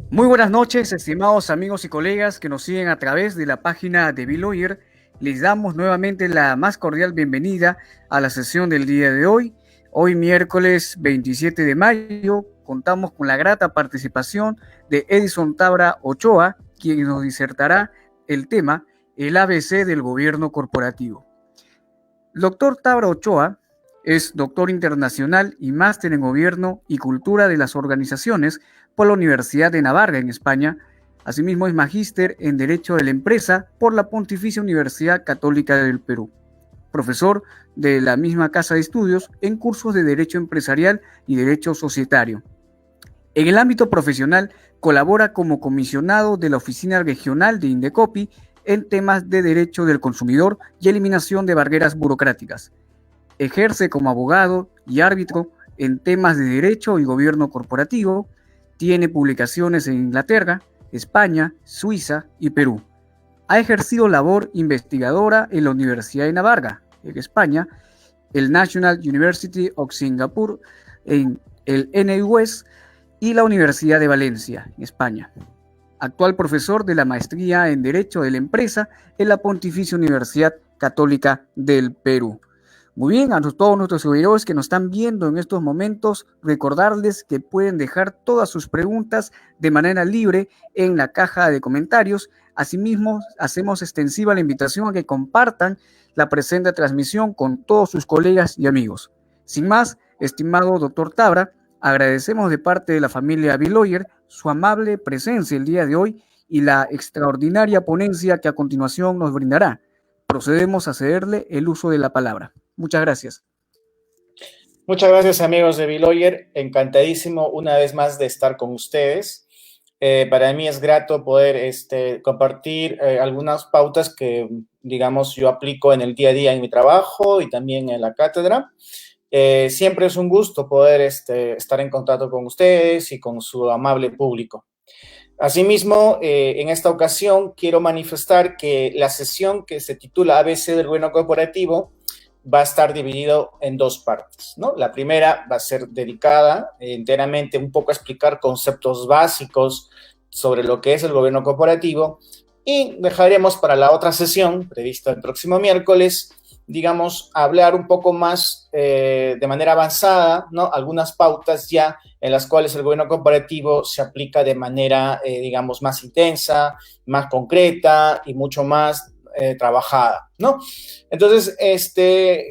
Muy buenas noches, estimados amigos y colegas que nos siguen a través de la página de Biloyer. Les damos nuevamente la más cordial bienvenida a la sesión del día de hoy. Hoy miércoles 27 de mayo contamos con la grata participación de Edison Tabra Ochoa, quien nos disertará el tema el ABC del gobierno corporativo. El doctor Tabra Ochoa es doctor internacional y máster en Gobierno y Cultura de las Organizaciones por la Universidad de Navarra, en España. Asimismo, es magíster en Derecho de la Empresa por la Pontificia Universidad Católica del Perú. Profesor de la misma casa de estudios en cursos de Derecho Empresarial y Derecho Societario. En el ámbito profesional, colabora como comisionado de la Oficina Regional de Indecopi en temas de derecho del consumidor y eliminación de barreras burocráticas. Ejerce como abogado y árbitro en temas de derecho y gobierno corporativo. Tiene publicaciones en Inglaterra, España, Suiza y Perú. Ha ejercido labor investigadora en la Universidad de Navarra, en España, el National University of Singapore, en el NUS y la Universidad de Valencia, en España. Actual profesor de la maestría en Derecho de la Empresa en la Pontificia Universidad Católica del Perú. Muy bien, a todos nuestros seguidores que nos están viendo en estos momentos, recordarles que pueden dejar todas sus preguntas de manera libre en la caja de comentarios. Asimismo, hacemos extensiva la invitación a que compartan la presente transmisión con todos sus colegas y amigos. Sin más, estimado doctor Tabra, agradecemos de parte de la familia Biloyer su amable presencia el día de hoy y la extraordinaria ponencia que a continuación nos brindará. Procedemos a cederle el uso de la palabra. Muchas gracias. Muchas gracias, amigos de Biloyer. Encantadísimo una vez más de estar con ustedes. Para mí es grato poder compartir algunas pautas que, digamos, yo aplico en el día a día en mi trabajo y también en la cátedra. Siempre es un gusto poder estar en contacto con ustedes y con su amable público. Asimismo, en esta ocasión quiero manifestar que la sesión que se titula ABC del gobierno corporativo va a estar dividido en dos partes, ¿no? La primera va a ser dedicada enteramente un poco a explicar conceptos básicos sobre lo que es el gobierno corporativo y dejaremos para la otra sesión, prevista el próximo miércoles, digamos, hablar un poco más de manera avanzada, ¿no? Algunas pautas ya en las cuales el gobierno corporativo se aplica de manera, digamos, más intensa, más concreta y mucho más trabajada, ¿no? Entonces,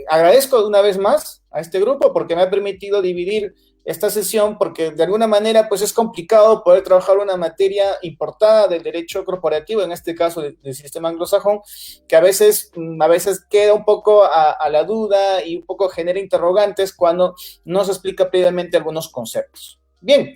agradezco una vez más a este grupo porque me ha permitido dividir esta sesión porque de alguna manera pues es complicado poder trabajar una materia importada del derecho corporativo, en este caso del sistema anglosajón, que a veces queda un poco a la duda y un poco genera interrogantes cuando no se explica previamente algunos conceptos. Bien,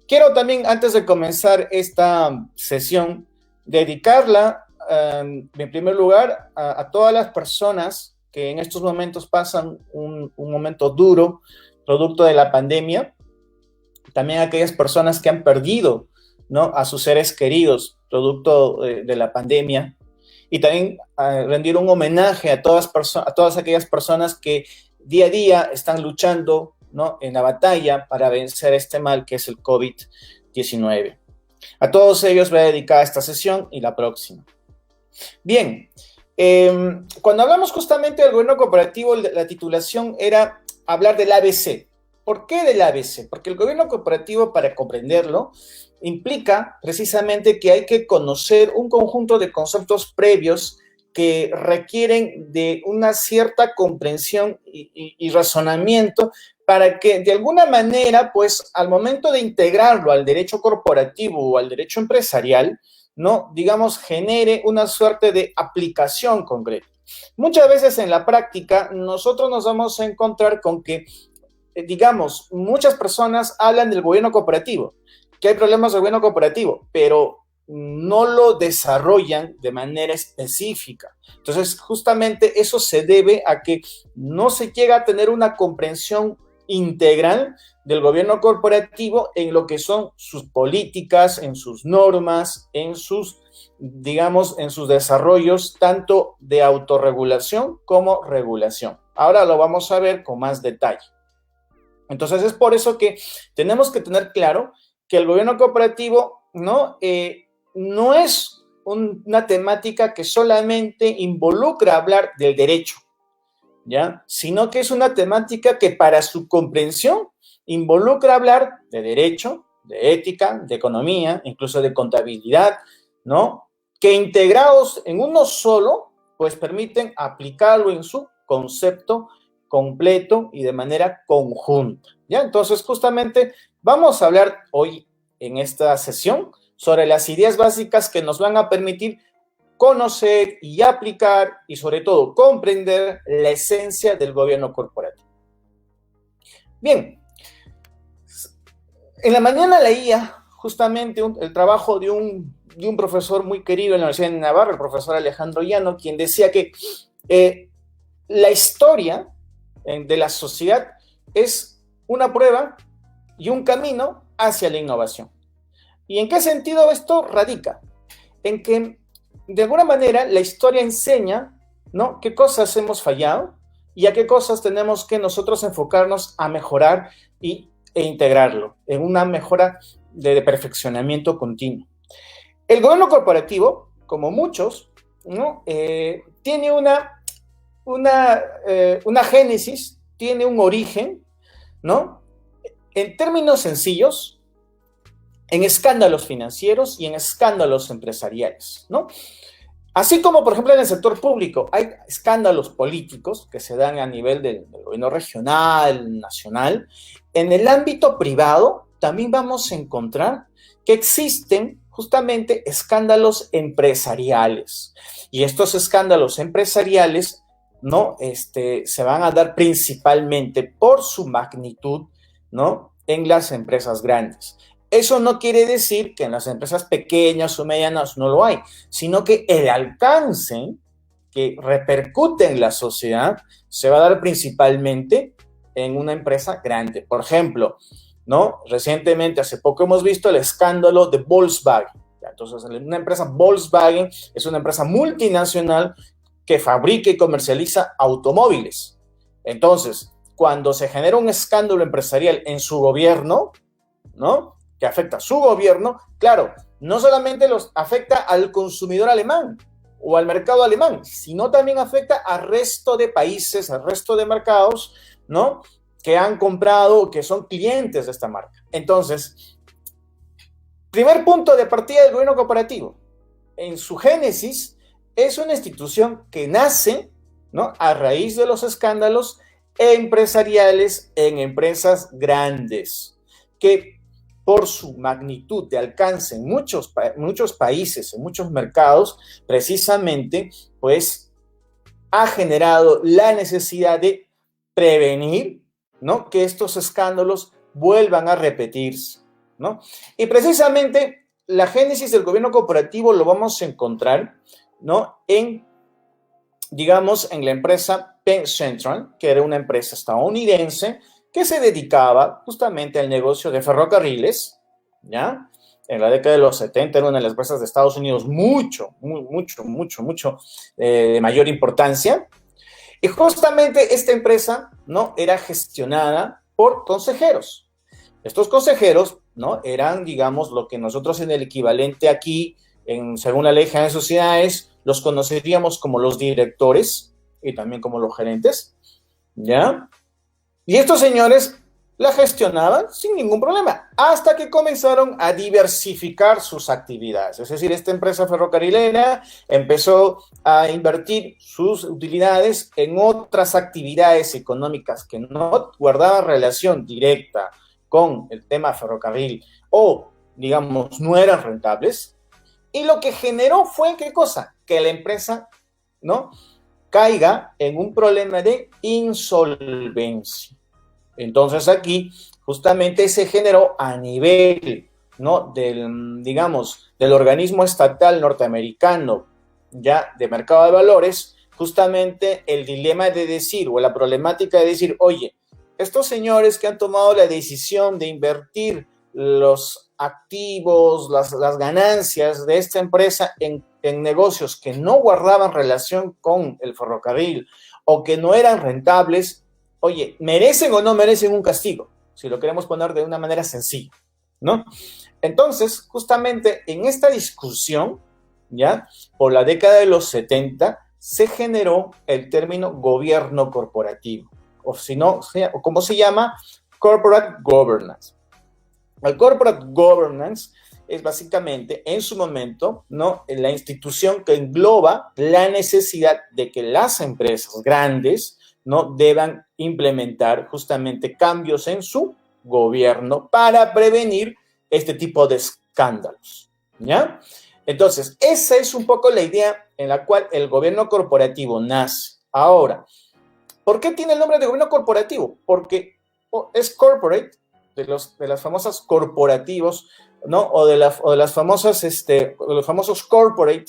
quiero también antes de comenzar esta sesión dedicarla en primer lugar a todas las personas que en estos momentos pasan un momento duro producto de la pandemia, también a aquellas personas que han perdido, ¿no?, a sus seres queridos producto de la pandemia, y también rendir un homenaje a todas aquellas personas que día a día están luchando, ¿no?, en la batalla para vencer este mal que es el COVID-19. A todos ellos voy a dedicar esta sesión y la próxima. Bien, cuando hablamos justamente del gobierno corporativo, la titulación era hablar del ABC. ¿Por qué del ABC? Porque el gobierno corporativo, para comprenderlo, implica precisamente que hay que conocer un conjunto de conceptos previos que requieren de una cierta comprensión y razonamiento para que de alguna manera, pues al momento de integrarlo al derecho corporativo o al derecho empresarial, ¿no?, digamos, genere una suerte de aplicación concreta. Muchas veces en la práctica nosotros nos vamos a encontrar con que, digamos, muchas personas hablan del gobierno corporativo, que hay problemas del gobierno corporativo, pero no lo desarrollan de manera específica. Entonces, justamente eso se debe a que no se llega a tener una comprensión integral del gobierno corporativo en lo que son sus políticas, en sus normas, en sus, digamos, en sus desarrollos, tanto de autorregulación como regulación. Ahora lo vamos a ver con más detalle. Entonces es por eso que tenemos que tener claro que el gobierno corporativo ¿no? No es una temática que solamente involucra hablar del derecho, ¿ya? Sino que es una temática que para su comprensión involucra hablar de derecho, de ética, de economía, incluso de contabilidad, ¿no? Que integrados en uno solo, pues permiten aplicarlo en su concepto completo y de manera conjunta, ¿ya? Entonces, justamente vamos a hablar hoy en esta sesión sobre las ideas básicas que nos van a permitir conocer y aplicar y sobre todo comprender la esencia del gobierno corporativo. Bien, en la mañana leía justamente el trabajo de un profesor muy querido en la Universidad de Navarra, el profesor Alejandro Llano, quien decía que la historia de la sociedad es una prueba y un camino hacia la innovación. ¿Y en qué sentido esto radica? En que de alguna manera la historia enseña, ¿no?, qué cosas hemos fallado y a qué cosas tenemos que nosotros enfocarnos a mejorar e integrarlo en una mejora de perfeccionamiento continuo. El gobierno corporativo, como muchos, ¿no?, tiene una génesis, tiene un origen, ¿no?, en términos sencillos, en escándalos financieros y en escándalos empresariales, ¿no? Así como, por ejemplo, en el sector público hay escándalos políticos que se dan a nivel del gobierno regional, nacional, en el ámbito privado también vamos a encontrar que existen justamente escándalos empresariales. Y estos escándalos empresariales, ¿no?, se van a dar principalmente por su magnitud, ¿no?, en las empresas grandes. Eso no quiere decir que en las empresas pequeñas o medianas no lo hay, sino que el alcance que repercute en la sociedad se va a dar principalmente en una empresa grande. Por ejemplo, ¿no?, recientemente, hace poco hemos visto el escándalo de Volkswagen. Entonces, una empresa Volkswagen es una empresa multinacional que fabrica y comercializa automóviles. Entonces, cuando se genera un escándalo empresarial en su gobierno, ¿no?, que afecta a su gobierno, claro, no solamente los afecta al consumidor alemán o al mercado alemán, sino también afecta al resto de países, al resto de mercados, ¿no?, que han comprado, que son clientes de esta marca. Entonces, primer punto de partida del gobierno corporativo, en su génesis, es una institución que nace, ¿no?, a raíz de los escándalos empresariales en empresas grandes, que por su magnitud de alcance en muchos países, en muchos mercados, precisamente, pues, ha generado la necesidad de prevenir, ¿no?, que estos escándalos vuelvan a repetirse, ¿no? Y precisamente la génesis del gobierno corporativo lo vamos a encontrar, ¿no?, digamos, en la empresa Penn Central, que era una empresa estadounidense que se dedicaba justamente al negocio de ferrocarriles, ¿ya? En la década de los 70 era una de las empresas de Estados Unidos mucho de mayor importancia. Y justamente esta empresa, ¿no?, era gestionada por consejeros. Estos consejeros, ¿no?, eran, digamos, lo que nosotros en el equivalente aquí, según la Ley General de Sociedades, los conoceríamos como los directores y también como los gerentes, ¿ya? Y estos señores la gestionaban sin ningún problema, hasta que comenzaron a diversificar sus actividades. Es decir, esta empresa ferrocarrilera empezó a invertir sus utilidades en otras actividades económicas que no guardaban relación directa con el tema ferrocarril o, digamos, no eran rentables. Y lo que generó fue, ¿qué cosa? Que la empresa, ¿no?, caiga en un problema de insolvencia. Entonces aquí justamente se generó a nivel, ¿no?, del organismo estatal norteamericano, ya de mercado de valores, justamente el dilema de decir, o la problemática de decir, oye, estos señores que han tomado la decisión de invertir los activos, las ganancias de esta empresa en negocios que no guardaban relación con el ferrocarril o que no eran rentables, oye, ¿merecen o no merecen un castigo? Si lo queremos poner de una manera sencilla, ¿no? Entonces, justamente en esta discusión, ¿ya? Por la década de los 70, se generó el término gobierno corporativo, o si no, o como se llama, corporate governance. El corporate governance es básicamente, en su momento, ¿no?, la institución que engloba la necesidad de que las empresas grandes, ¿no?, deban implementar justamente cambios en su gobierno para prevenir este tipo de escándalos, ¿ya? Entonces, esa es un poco la idea en la cual el gobierno corporativo nace. Ahora, ¿por qué tiene el nombre de gobierno corporativo? Porque es corporate, de las famosas corporativos, ¿no? O de las famosas, de los famosos corporate,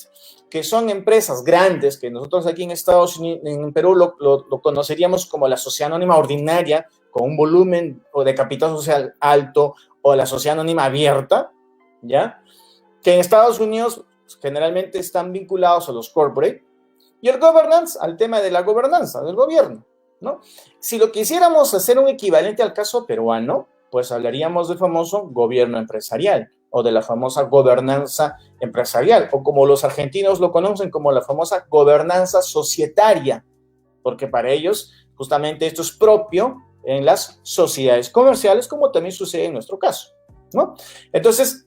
que son empresas grandes, que nosotros aquí en Estados Unidos, en Perú, lo conoceríamos como la sociedad anónima ordinaria, con un volumen o de capital social alto, o la sociedad anónima abierta, ¿ya? Que en Estados Unidos generalmente están vinculados a los corporate, y el governance al tema de la gobernanza del gobierno, ¿no? Si lo quisiéramos hacer un equivalente al caso peruano, pues hablaríamos del famoso gobierno empresarial o de la famosa gobernanza empresarial, o como los argentinos lo conocen, como la famosa gobernanza societaria, porque para ellos justamente esto es propio en las sociedades comerciales, como también sucede en nuestro caso, ¿no? Entonces,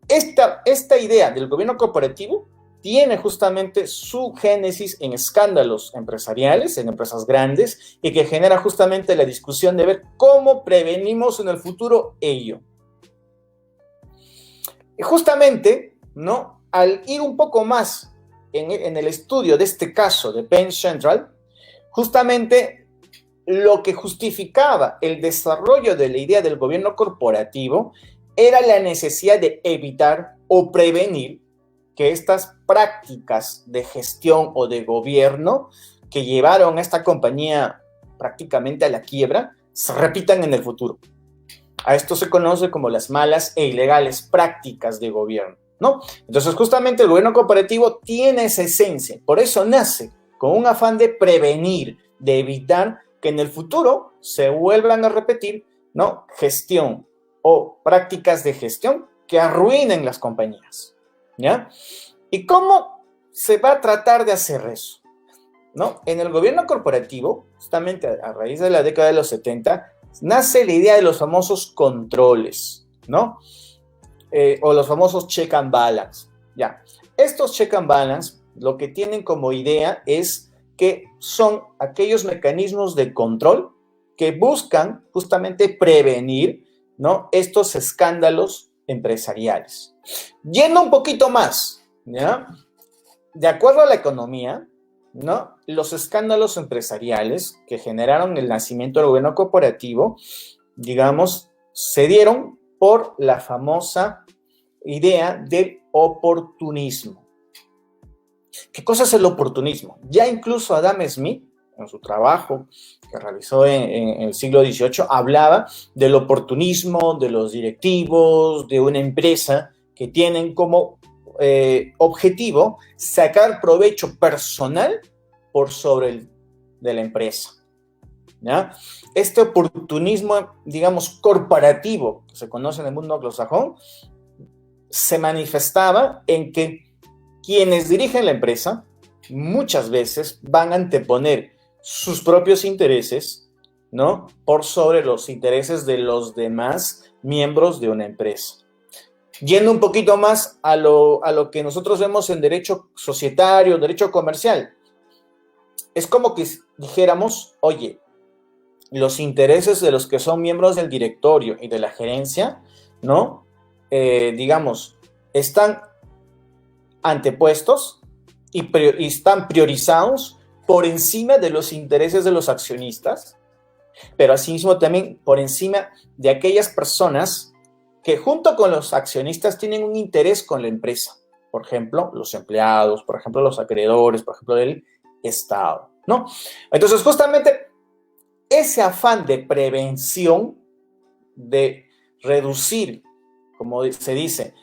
esta idea del gobierno corporativo tiene justamente su génesis en escándalos empresariales, en empresas grandes, y que genera justamente la discusión de ver cómo prevenimos en el futuro ello. Y justamente, ¿no?, al ir un poco más en el estudio de este caso de Penn Central, justamente lo que justificaba el desarrollo de la idea del gobierno corporativo era la necesidad de evitar o prevenir que estas prácticas de gestión o de gobierno que llevaron a esta compañía prácticamente a la quiebra se repitan en el futuro. A esto se conoce como las malas e ilegales prácticas de gobierno, ¿no? Entonces, justamente el gobierno corporativo tiene esa esencia, por eso nace con un afán de prevenir, de evitar que en el futuro se vuelvan a repetir, ¿no?, gestión o prácticas de gestión que arruinen las compañías, ¿ya? ¿Y cómo se va a tratar de hacer eso? ¿No? En el gobierno corporativo, justamente a raíz de la década de los 70, nace la idea de los famosos controles, ¿no? O los famosos check and balance, ¿ya? Estos check and balance lo que tienen como idea es que son aquellos mecanismos de control que buscan justamente prevenir, ¿no?, estos escándalos empresariales. Yendo un poquito más, ¿ya?, de acuerdo a la economía, ¿no?, los escándalos empresariales que generaron el nacimiento del gobierno corporativo, digamos, se dieron por la famosa idea del oportunismo. ¿Qué cosa es el oportunismo? Ya incluso Adam Smith, en su trabajo que realizó en el siglo XVIII, hablaba del oportunismo de los directivos de una empresa que tienen como objetivo sacar provecho personal por sobre el de la empresa, ¿ya? Este oportunismo, digamos, corporativo, que se conoce en el mundo anglosajón, se manifestaba en que quienes dirigen la empresa muchas veces van a anteponer sus propios intereses, ¿no?, por sobre los intereses de los demás miembros de una empresa. Yendo un poquito más a lo que nosotros vemos en derecho societario, derecho comercial, es como que dijéramos, oye, los intereses de los que son miembros del directorio y de la gerencia, ¿no?, digamos, están antepuestos y están priorizados por encima de los intereses de los accionistas, pero asimismo también por encima de aquellas personas que junto con los accionistas tienen un interés con la empresa. Por ejemplo, los empleados, por ejemplo, los acreedores, por ejemplo, el Estado, ¿no? Entonces, justamente ese afán de prevención, de reducir, como se dice,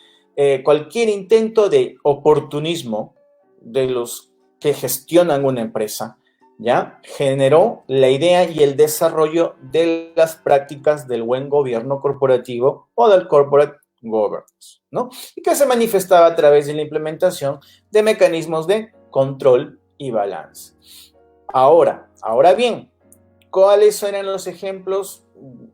cualquier intento de oportunismo de los que gestionan una empresa, ¿ya?, generó la idea y el desarrollo de las prácticas del buen gobierno corporativo o del corporate governance, ¿no? Y que se manifestaba a través de la implementación de mecanismos de control y balance. Ahora bien, ¿cuáles eran los ejemplos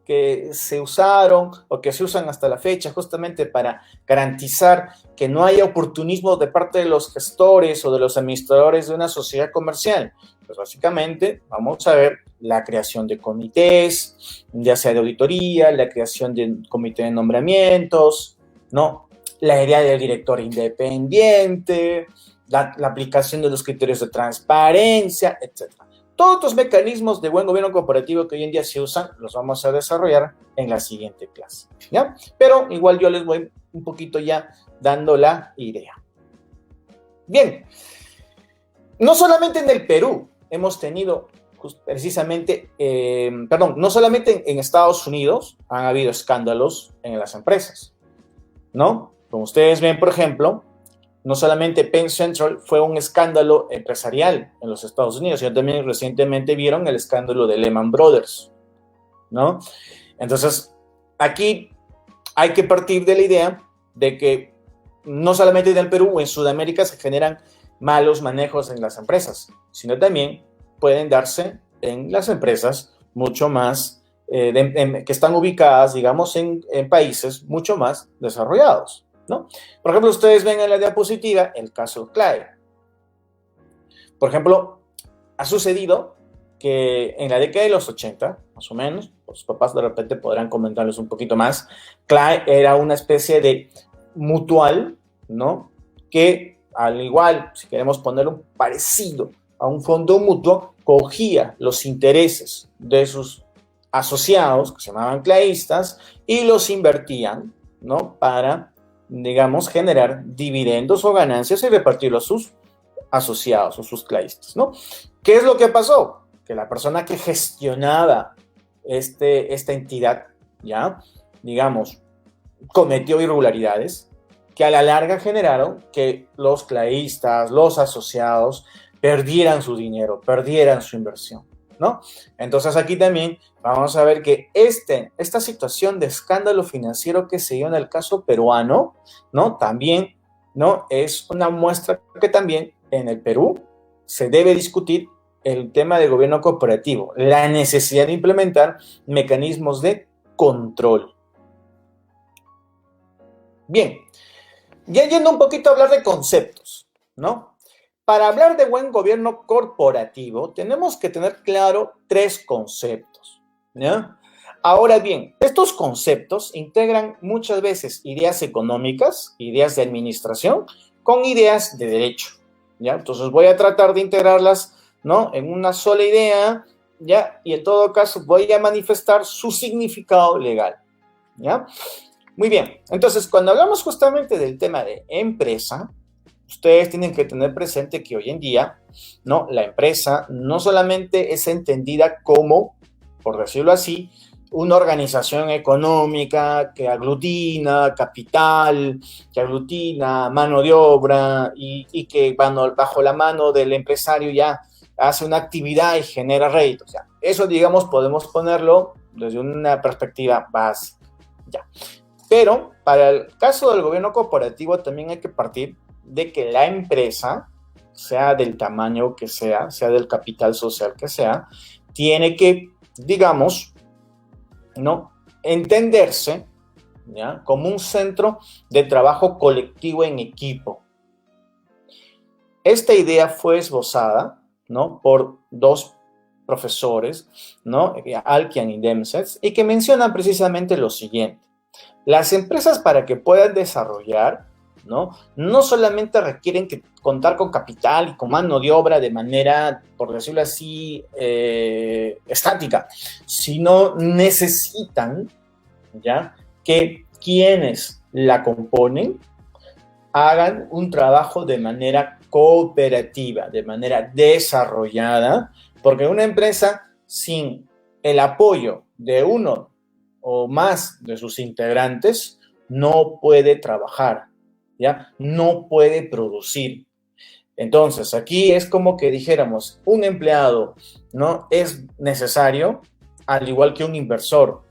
que se usaron o que se usan hasta la fecha justamente para garantizar que no haya oportunismo de parte de los gestores o de los administradores de una sociedad comercial? Pues básicamente vamos a ver la creación de comités, ya sea de auditoría, la creación de un comité de nombramientos, ¿no? La idea del director independiente, la aplicación de los criterios de transparencia, etc. Todos estos mecanismos de buen gobierno corporativo que hoy en día se usan, los vamos a desarrollar en la siguiente clase, ¿ya? Pero igual yo les voy un poquito ya dando la idea. Bien, no solamente en el Perú hemos tenido precisamente, no solamente en Estados Unidos han habido escándalos en las empresas, ¿no? Como ustedes ven, por ejemplo, no solamente Penn Central fue un escándalo empresarial en los Estados Unidos, sino también recientemente vieron el escándalo de Lehman Brothers, ¿no? Entonces, aquí hay que partir de la idea de que no solamente en el Perú o en Sudamérica se generan malos manejos en las empresas, sino también pueden darse en las empresas mucho más, que están ubicadas, digamos, en países mucho más desarrollados, ¿no? Por ejemplo, ustedes ven en la diapositiva el caso CLAE. Por ejemplo, ha sucedido que en la década de los 80, más o menos, los papás de repente podrán comentarles un poquito más, CLAE era una especie de mutual, ¿no? Que al igual, si queremos poner un parecido a un fondo mutuo, cogía los intereses de sus asociados, que se llamaban claístas, y los invertían, ¿no? Para, digamos, generar dividendos o ganancias y repartirlo a sus asociados o sus claístas, ¿no? ¿Qué es lo que pasó? Que la persona que gestionaba esta entidad, ya, digamos, cometió irregularidades que a la larga generaron que los claístas, los asociados, perdieran su dinero, perdieran su inversión, ¿no? Entonces aquí también vamos a ver que esta situación de escándalo financiero que se dio en el caso peruano, ¿no? También, ¿no? Es una muestra que también en el Perú se debe discutir el tema del gobierno corporativo, la necesidad de implementar mecanismos de control. Bien, ya yendo un poquito a hablar de conceptos, ¿no? Para hablar de buen gobierno corporativo, tenemos que tener claro 3 conceptos, ¿ya? Ahora bien, estos conceptos integran muchas veces ideas económicas, ideas de administración, con ideas de derecho, ¿ya? Entonces voy a tratar de integrarlas, ¿no? En una sola idea, ¿ya? Y en todo caso voy a manifestar su significado legal, ¿ya? Muy bien, entonces cuando hablamos justamente del tema de empresa, ustedes tienen que tener presente que hoy en día, ¿no? La empresa no solamente es entendida como, por decirlo así, una organización económica que aglutina capital, que aglutina mano de obra y que bajo la mano del empresario ya hace una actividad y genera réditos. O sea, eso, digamos, podemos ponerlo desde una perspectiva básica. Ya. Pero para el caso del gobierno corporativo también hay que partir de que la empresa, sea del tamaño que sea del capital social que sea, tiene que, digamos, ¿no? Entenderse, ¿ya? Como un centro de trabajo colectivo en equipo. Esta idea fue esbozada, ¿no? Por 2 profesores, ¿no? Alkian y Demsetz, y que mencionan precisamente lo siguiente. Las empresas, para que puedan desarrollar, no solamente requieren contar con capital y con mano de obra de manera, por decirlo así, estática, sino necesitan, ¿ya?, que quienes la componen hagan un trabajo de manera cooperativa, de manera desarrollada, porque una empresa sin el apoyo de uno o más de sus integrantes no puede trabajar, ¿ya? No puede producir. Entonces, aquí es como que dijéramos, un empleado, ¿no?, es necesario, al igual que un inversor,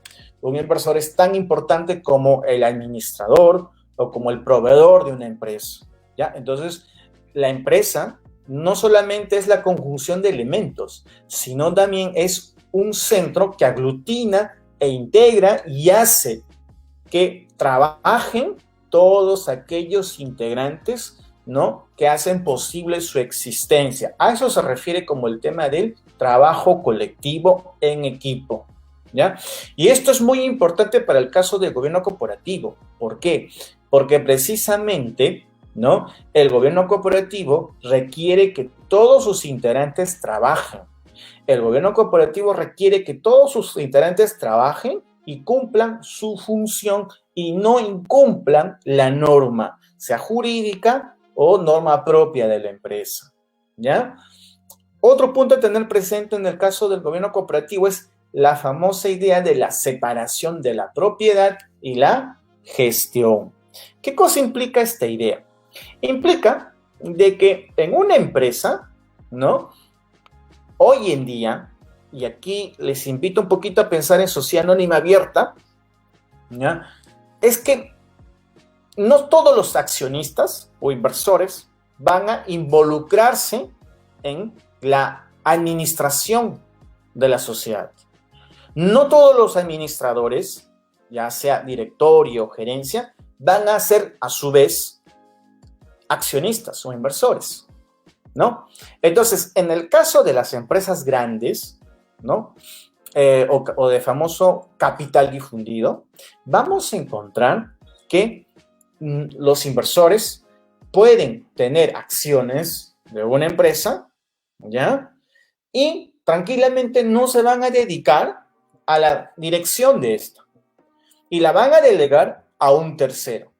un inversor es tan importante como el administrador o como el proveedor de una empresa, ¿ya? Entonces, la empresa no solamente es la conjunción de elementos, sino también es un centro que aglutina e integra y hace que trabajen todos aquellos integrantes, ¿no?, que hacen posible su existencia. A eso se refiere como el tema del trabajo colectivo en equipo, ¿ya? Y esto es muy importante para el caso del gobierno corporativo. ¿Por qué? Porque precisamente, ¿no?, el gobierno corporativo requiere que todos sus integrantes trabajen. El gobierno corporativo requiere que todos sus integrantes trabajen y cumplan su función y no incumplan la norma, sea jurídica o norma propia de la empresa, ¿ya? Otro punto a tener presente en el caso del gobierno corporativo es la famosa idea de la separación de la propiedad y la gestión. ¿Qué cosa implica esta idea? Implica de que en una empresa, ¿no?, hoy en día, y aquí les invito un poquito a pensar en sociedad anónima abierta, ¿ya?, es que no todos los accionistas o inversores van a involucrarse en la administración de la sociedad. No todos los administradores, ya sea directorio o gerencia, van a ser a su vez accionistas o inversores, ¿no? Entonces, en el caso de las empresas grandes, ¿no?, o de famoso capital difundido, vamos a encontrar que los inversores pueden tener acciones de una empresa, ¿ya?, y tranquilamente no se van a dedicar a la dirección de esta y la van a delegar a un tercero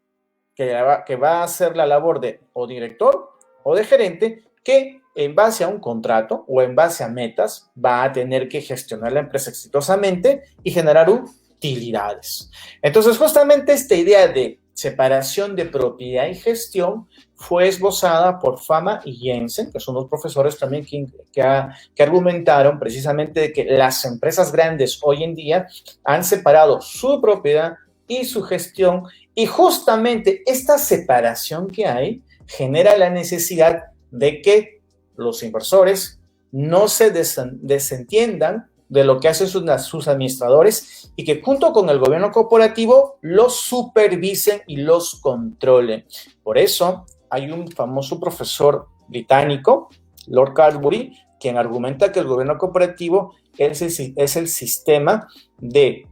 que va a hacer la labor de o director o de gerente, que en base a un contrato o en base a metas va a tener que gestionar la empresa exitosamente y generar utilidades. Entonces, justamente esta idea de separación de propiedad y gestión fue esbozada por Fama y Jensen, que son dos profesores también que argumentaron precisamente de que las empresas grandes hoy en día han separado su propiedad y su gestión, y justamente esta separación que hay genera la necesidad de que los inversores no se desentiendan de lo que hacen sus administradores y que junto con el gobierno corporativo los supervisen y los controlen. Por eso hay un famoso profesor británico, Lord Carbury, quien argumenta que el gobierno corporativo es el sistema de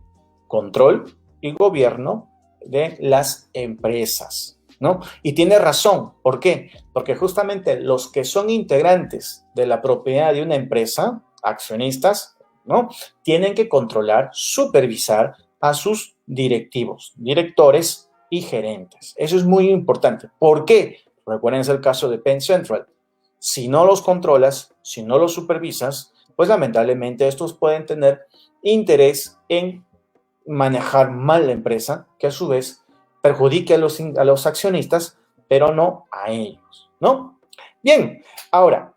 control y gobierno de las empresas, ¿no? Y tiene razón. ¿Por qué? Porque justamente los que son integrantes de la propiedad de una empresa, accionistas, ¿no?, tienen que controlar, supervisar a sus directivos, directores y gerentes. Eso es muy importante. ¿Por qué? Recuerden el caso de Penn Central. Si no los controlas, si no los supervisas, pues lamentablemente estos pueden tener interés en manejar mal la empresa, que a su vez perjudique a los accionistas, pero no a ellos, ¿no? Bien, ahora,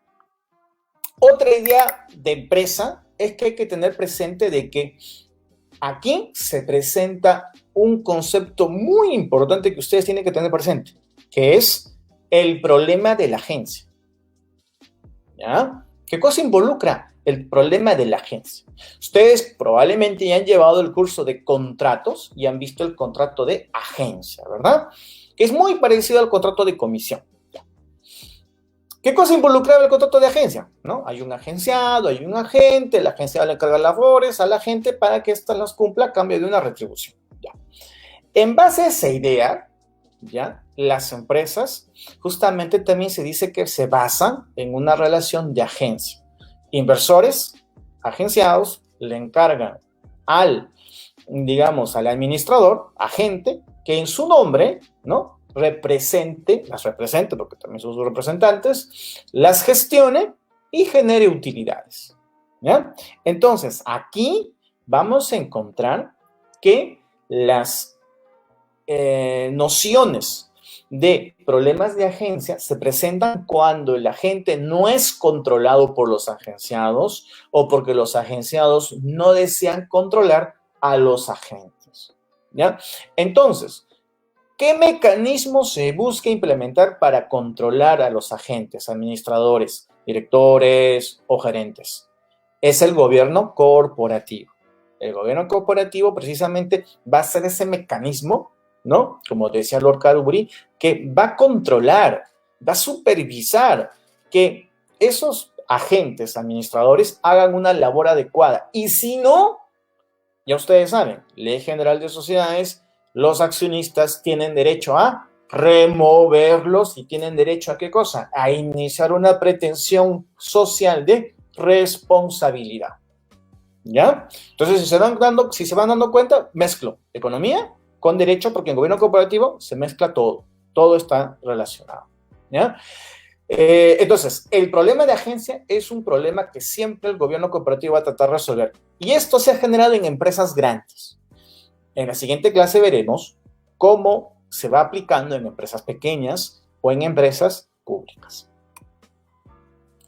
otra idea de empresa es que hay que tener presente de que aquí se presenta un concepto muy importante que ustedes tienen que tener presente, que es el problema de la agencia, ¿ya? ¿Qué cosa involucra el problema de la agencia? Ustedes probablemente ya han llevado el curso de contratos y han visto el contrato de agencia, ¿verdad? Que es muy parecido al contrato de comisión. ¿Qué cosa involucraba el contrato de agencia? ¿No? Hay un agenciado, hay un agente, el agenciado le encarga labores a la gente para que ésta las cumpla a cambio de una retribución. ¿Ya? En base a esa idea, ¿ya?, las empresas justamente también se dice que se basan en una relación de agencia. Inversores, agenciados, le encargan al administrador, agente, que en su nombre, ¿no?, las represente, porque también son sus representantes, las gestione y genere utilidades, ¿ya? Entonces, aquí vamos a encontrar que las nociones de problemas de agencia se presentan cuando el agente no es controlado por los agenciados o porque los agenciados no desean controlar a los agentes, ¿ya? Entonces, ¿qué mecanismo se busca implementar para controlar a los agentes, administradores, directores o gerentes? Es el gobierno corporativo. El gobierno corporativo precisamente va a ser ese mecanismo, ¿no? Como decía Lord Carbury, que va a controlar, va a supervisar que esos agentes, administradores, hagan una labor adecuada. Y si no, ya ustedes saben, Ley General de Sociedades, los accionistas tienen derecho a removerlos y tienen derecho a ¿qué cosa? A iniciar una pretensión social de responsabilidad. ¿Ya? Entonces, si se van dando cuenta, mezclo economía con derecho, porque en gobierno corporativo se mezcla todo. Todo está relacionado. ¿Ya? Entonces, el problema de agencia es un problema que siempre el gobierno corporativo va a tratar de resolver. Y esto se ha generado en empresas grandes. En la siguiente clase veremos cómo se va aplicando en empresas pequeñas o en empresas públicas.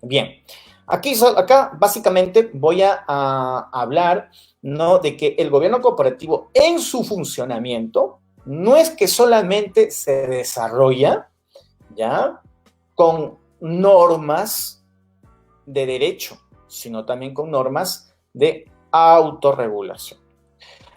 Bien, acá básicamente voy a hablar, ¿no?, de que el gobierno corporativo en su funcionamiento no es que solamente se desarrolla, ¿ya?, con normas de derecho, sino también con normas de autorregulación.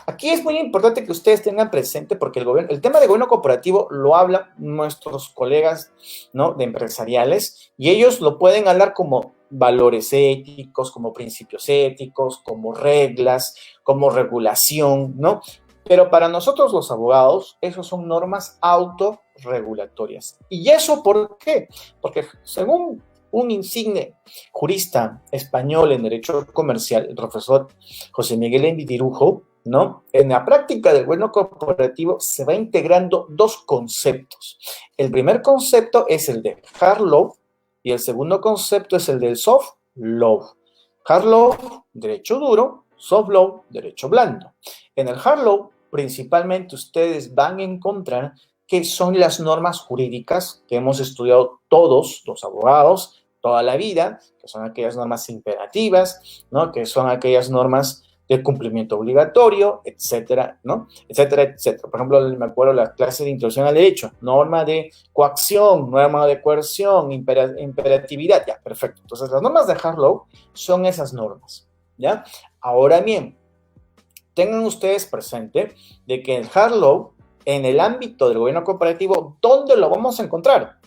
Aquí es muy importante que ustedes tengan presente, porque el tema de gobierno corporativo lo hablan nuestros colegas, ¿no?, de empresariales, y ellos lo pueden hablar como valores éticos, como principios éticos, como reglas, como regulación, ¿no? Pero para nosotros los abogados, esos son normas autorregulatorias. ¿Y eso por qué? Porque según un insigne jurista español en derecho comercial, el profesor José Miguel Envidirujo, ¿no?, en la práctica del gobierno corporativo se va integrando dos conceptos. El primer concepto es el de hard law y el segundo concepto es el del soft law. Hard law, derecho duro; soft law, derecho blando. En el hard law, principalmente ustedes van a encontrar que son las normas jurídicas que hemos estudiado todos los abogados toda la vida, que son aquellas normas imperativas, ¿no?, que son aquellas normas de cumplimiento obligatorio, etcétera, ¿no? Etcétera, etcétera. Por ejemplo, me acuerdo la clase de introducción al derecho, norma de coacción, norma de coerción, imperatividad, ya, perfecto. Entonces, las normas de hard law son esas normas, ¿ya? Ahora bien, tengan ustedes presente de que el hard law, en el ámbito del gobierno corporativo, ¿dónde lo vamos a encontrar?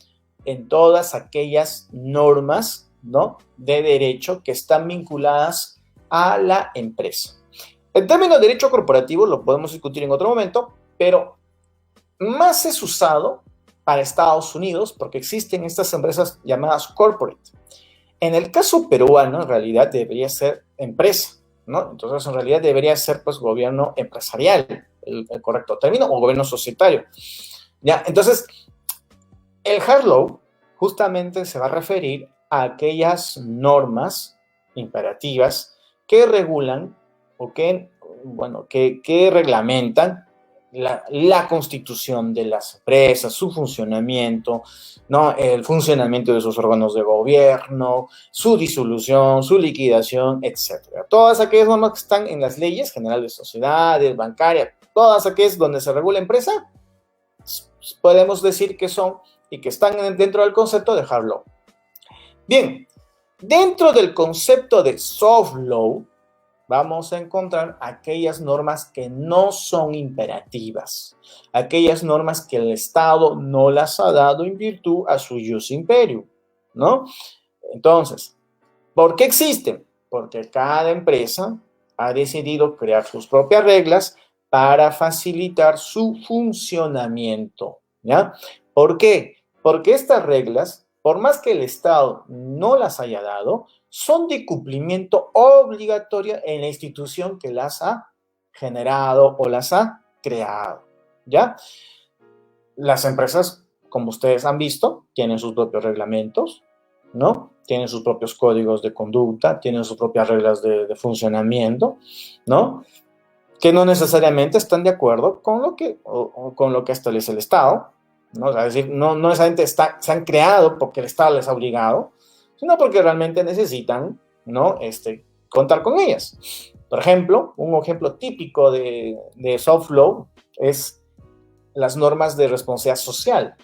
En todas aquellas normas, ¿no?, de derecho que están vinculadas a la empresa. El término derecho corporativo lo podemos discutir en otro momento, pero más es usado para Estados Unidos porque existen estas empresas llamadas corporate. En el caso peruano, en realidad debería ser empresa, ¿no? Entonces, en realidad debería ser, pues, gobierno empresarial, el correcto término, o gobierno societario. ¿Ya? Entonces, el hard law justamente se va a referir a aquellas normas imperativas que regulan o que reglamentan la constitución de las empresas, su funcionamiento, ¿no?, el funcionamiento de sus órganos de gobierno, su disolución, su liquidación, etcétera. Todas aquellas normas que están en las leyes generales de sociedades, bancarias, todas aquellas donde se regula empresa, podemos decir que son y que están dentro del concepto de hard law. Bien, dentro del concepto de soft law, vamos a encontrar aquellas normas que no son imperativas, aquellas normas que el Estado no las ha dado en virtud a su jus imperium, ¿no? Entonces, ¿por qué existen? Porque cada empresa ha decidido crear sus propias reglas para facilitar su funcionamiento, ¿ya? ¿Por qué? Porque estas reglas, por más que el Estado no las haya dado, son de cumplimiento obligatorio en la institución que las ha generado o las ha creado, ¿ya? Las empresas, como ustedes han visto, tienen sus propios reglamentos, ¿no? Tienen sus propios códigos de conducta, tienen sus propias reglas de funcionamiento, ¿no?, que no necesariamente están de acuerdo con lo que establece el Estado, ¿no? O sea, es decir, no necesariamente se han creado porque el Estado les ha obligado, sino porque realmente necesitan, ¿no?, contar con ellas. Por ejemplo, un ejemplo típico de soft law es las normas de responsabilidad social.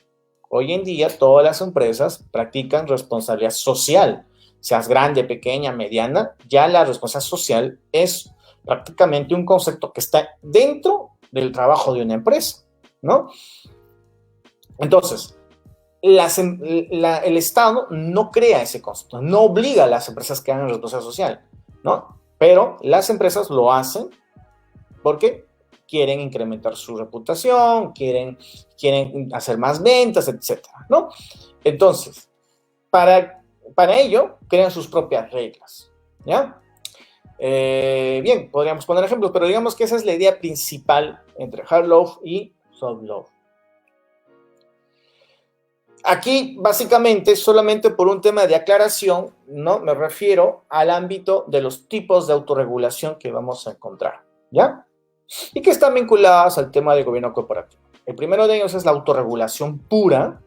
Hoy en día todas las empresas practican responsabilidad social, seas grande, pequeña, mediana, ya la responsabilidad social es prácticamente un concepto que está dentro del trabajo de una empresa, ¿no? Entonces, el Estado no crea ese concepto, no obliga a las empresas que hagan responsabilidad social, ¿no? Pero las empresas lo hacen porque quieren incrementar su reputación, quieren hacer más ventas, etcétera, ¿no? Entonces, para ello, crean sus propias reglas, ¿ya? Bien, podríamos poner ejemplos, pero digamos que esa es la idea principal entre hard law y soft law. Aquí, básicamente, solamente por un tema de aclaración, ¿no? Me refiero al ámbito de los tipos de autorregulación que vamos a encontrar, ¿ya? Y que están vinculadas al tema del gobierno corporativo. El primero de ellos es la autorregulación pura,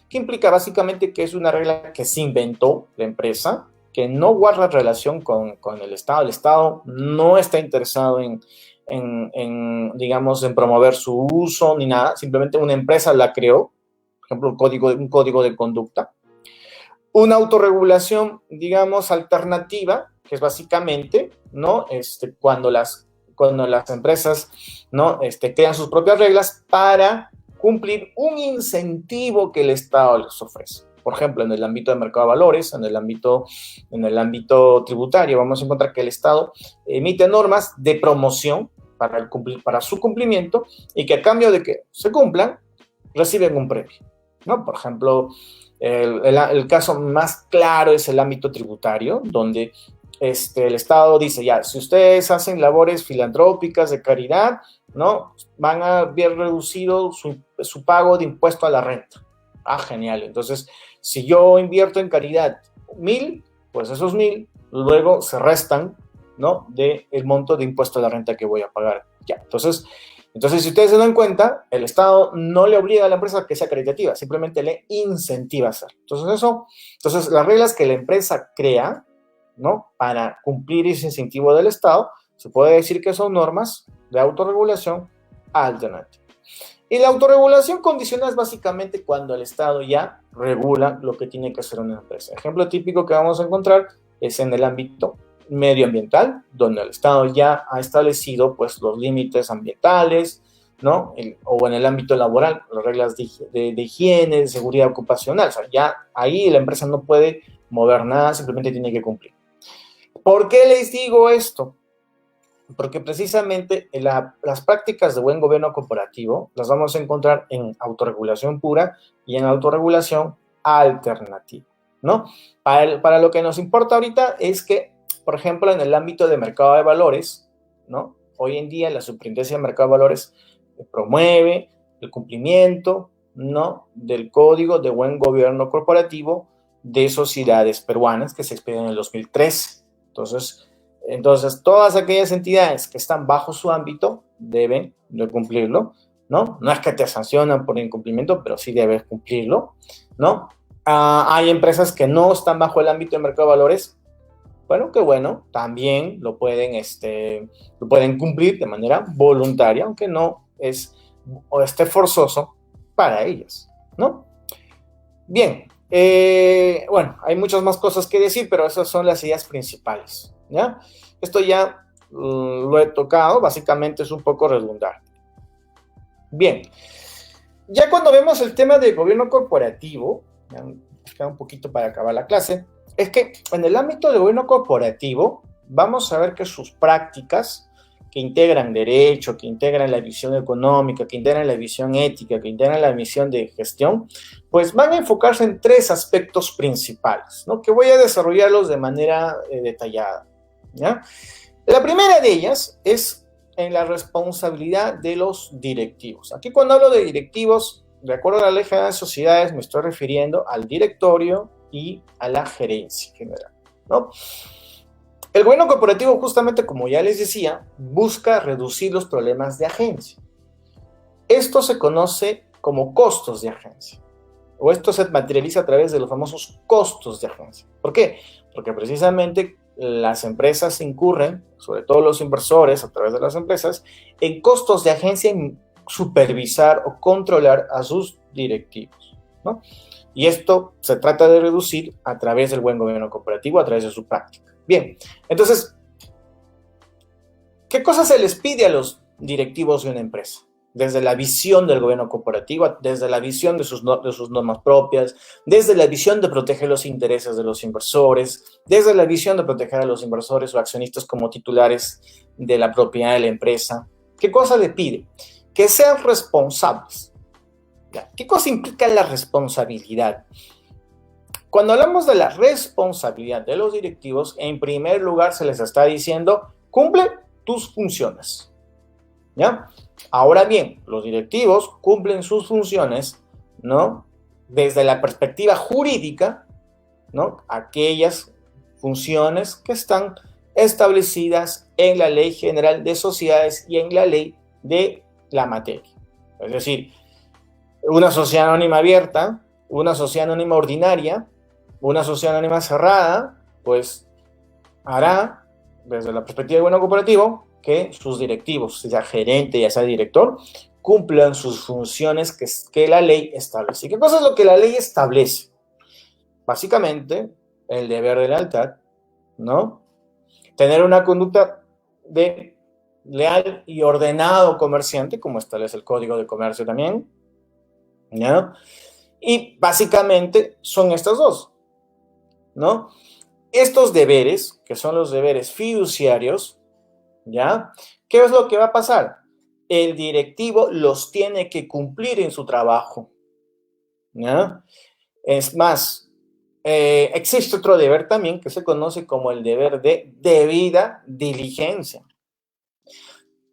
que implica básicamente que es una regla que se inventó la empresa, que no guarda relación con el Estado. El Estado no está interesado digamos, en promover su uso ni nada. Simplemente una empresa la creó, por ejemplo, un código de conducta. Una autorregulación, digamos, alternativa, que es básicamente, ¿no? Cuando las empresas, ¿no? Crean sus propias reglas para cumplir un incentivo que el Estado les ofrece. Por ejemplo, en el ámbito de mercado de valores, en el ámbito tributario, vamos a encontrar que el Estado emite normas de promoción para su cumplimiento y que a cambio de que se cumplan, reciben un premio, ¿no? Por ejemplo, el caso más claro es el ámbito tributario, donde el Estado dice, ya, si ustedes hacen labores filantrópicas de caridad, ¿no? Van a ver reducido su pago de impuesto a la renta. Ah, genial. Entonces, si yo invierto en caridad 1,000, pues esos 1,000 luego se restan, ¿no? Del monto de impuesto a la renta que voy a pagar. Ya, entonces, si ustedes se dan cuenta, el Estado no le obliga a la empresa a que sea caritativa, simplemente le incentiva a hacerlo. Entonces las reglas que la empresa crea, ¿no? Para cumplir ese incentivo del Estado, se puede decir que son normas de autorregulación alternativa. Y la autorregulación condicional es básicamente cuando el Estado ya regula lo que tiene que hacer una empresa. Ejemplo típico que vamos a encontrar es en el ámbito medioambiental, donde el Estado ya ha establecido pues los límites ambientales, ¿no? O en el ámbito laboral, las reglas de higiene, de seguridad ocupacional. O sea, ya ahí la empresa no puede mover nada, simplemente tiene que cumplir. ¿Por qué les digo esto? Porque precisamente las prácticas de buen gobierno corporativo las vamos a encontrar en autorregulación pura y en autorregulación alternativa, ¿no? Para lo que nos importa ahorita es que, por ejemplo, en el ámbito de mercado de valores, ¿no? Hoy en día la Superintendencia de Mercado de Valores promueve el cumplimiento, ¿no? Del Código de Buen Gobierno Corporativo de sociedades peruanas que se expidió en el 2013. Entonces, todas aquellas entidades que están bajo su ámbito deben de cumplirlo, ¿no? No es que te sancionan por incumplimiento, pero sí debes cumplirlo, ¿no? Hay empresas que no están bajo el ámbito de mercado de valores. Bueno, qué bueno, también lo pueden cumplir de manera voluntaria, aunque no esté forzoso para ellas, ¿no? Bien, bueno, hay muchas más cosas que decir, pero esas son las ideas principales, ¿ya? Esto ya lo he tocado, básicamente es un poco redundante. Bien, ya cuando vemos el tema del gobierno corporativo, ya queda un poquito para acabar la clase, es que en el ámbito del gobierno corporativo vamos a ver que sus prácticas que integran derecho, que integran la visión económica, que integran la visión ética, que integran la visión de gestión, pues van a enfocarse en 3 aspectos principales, ¿no? Que voy a desarrollarlos de manera detallada, ¿ya? La primera de ellas es en la responsabilidad de los directivos. Aquí cuando hablo de directivos, de acuerdo a la Ley General de Sociedades, me estoy refiriendo al directorio y a la gerencia general, ¿no? El gobierno corporativo, justamente como ya les decía, busca reducir los problemas de agencia. Esto se conoce como costos de agencia, o esto se materializa a través de los famosos costos de agencia. ¿Por qué? Porque precisamente las empresas incurren, sobre todo los inversores a través de las empresas, en costos de agencia en supervisar o controlar a sus directivos, ¿no? Y esto se trata de reducir a través del buen gobierno corporativo, a través de su práctica. Bien, entonces, ¿qué cosas se les pide a los directivos de una empresa? Desde la visión del gobierno corporativo, desde la visión de sus normas propias, desde la visión de proteger los intereses de los inversores, desde la visión de proteger a los inversores o accionistas como titulares de la propiedad de la empresa. ¿Qué cosa le pide? Que sean responsables. ¿Qué cosa implica la responsabilidad? Cuando hablamos de la responsabilidad de los directivos, en primer lugar se les está diciendo, cumple tus funciones. ¿Ya? Ahora bien, los directivos cumplen sus funciones, ¿no? Desde la perspectiva jurídica, ¿no? Aquellas funciones que están establecidas en la Ley General de Sociedades y en la ley de la materia. Es decir, una sociedad anónima abierta, una sociedad anónima ordinaria, una sociedad anónima cerrada, pues hará, desde la perspectiva del gobierno corporativo, que sus directivos, sea gerente, ya sea director, cumplan sus funciones que la ley establece. ¿Qué cosa es lo que la ley establece? Básicamente, el deber de lealtad, ¿no? Tener una conducta de leal y ordenado comerciante, como establece el Código de Comercio también, ¿no? Y básicamente son estas dos, ¿no? Estos deberes, que son los deberes fiduciarios, ¿ya? ¿Qué es lo que va a pasar? El directivo los tiene que cumplir en su trabajo, ¿ya? Es más, existe otro deber también que se conoce como el deber de debida diligencia.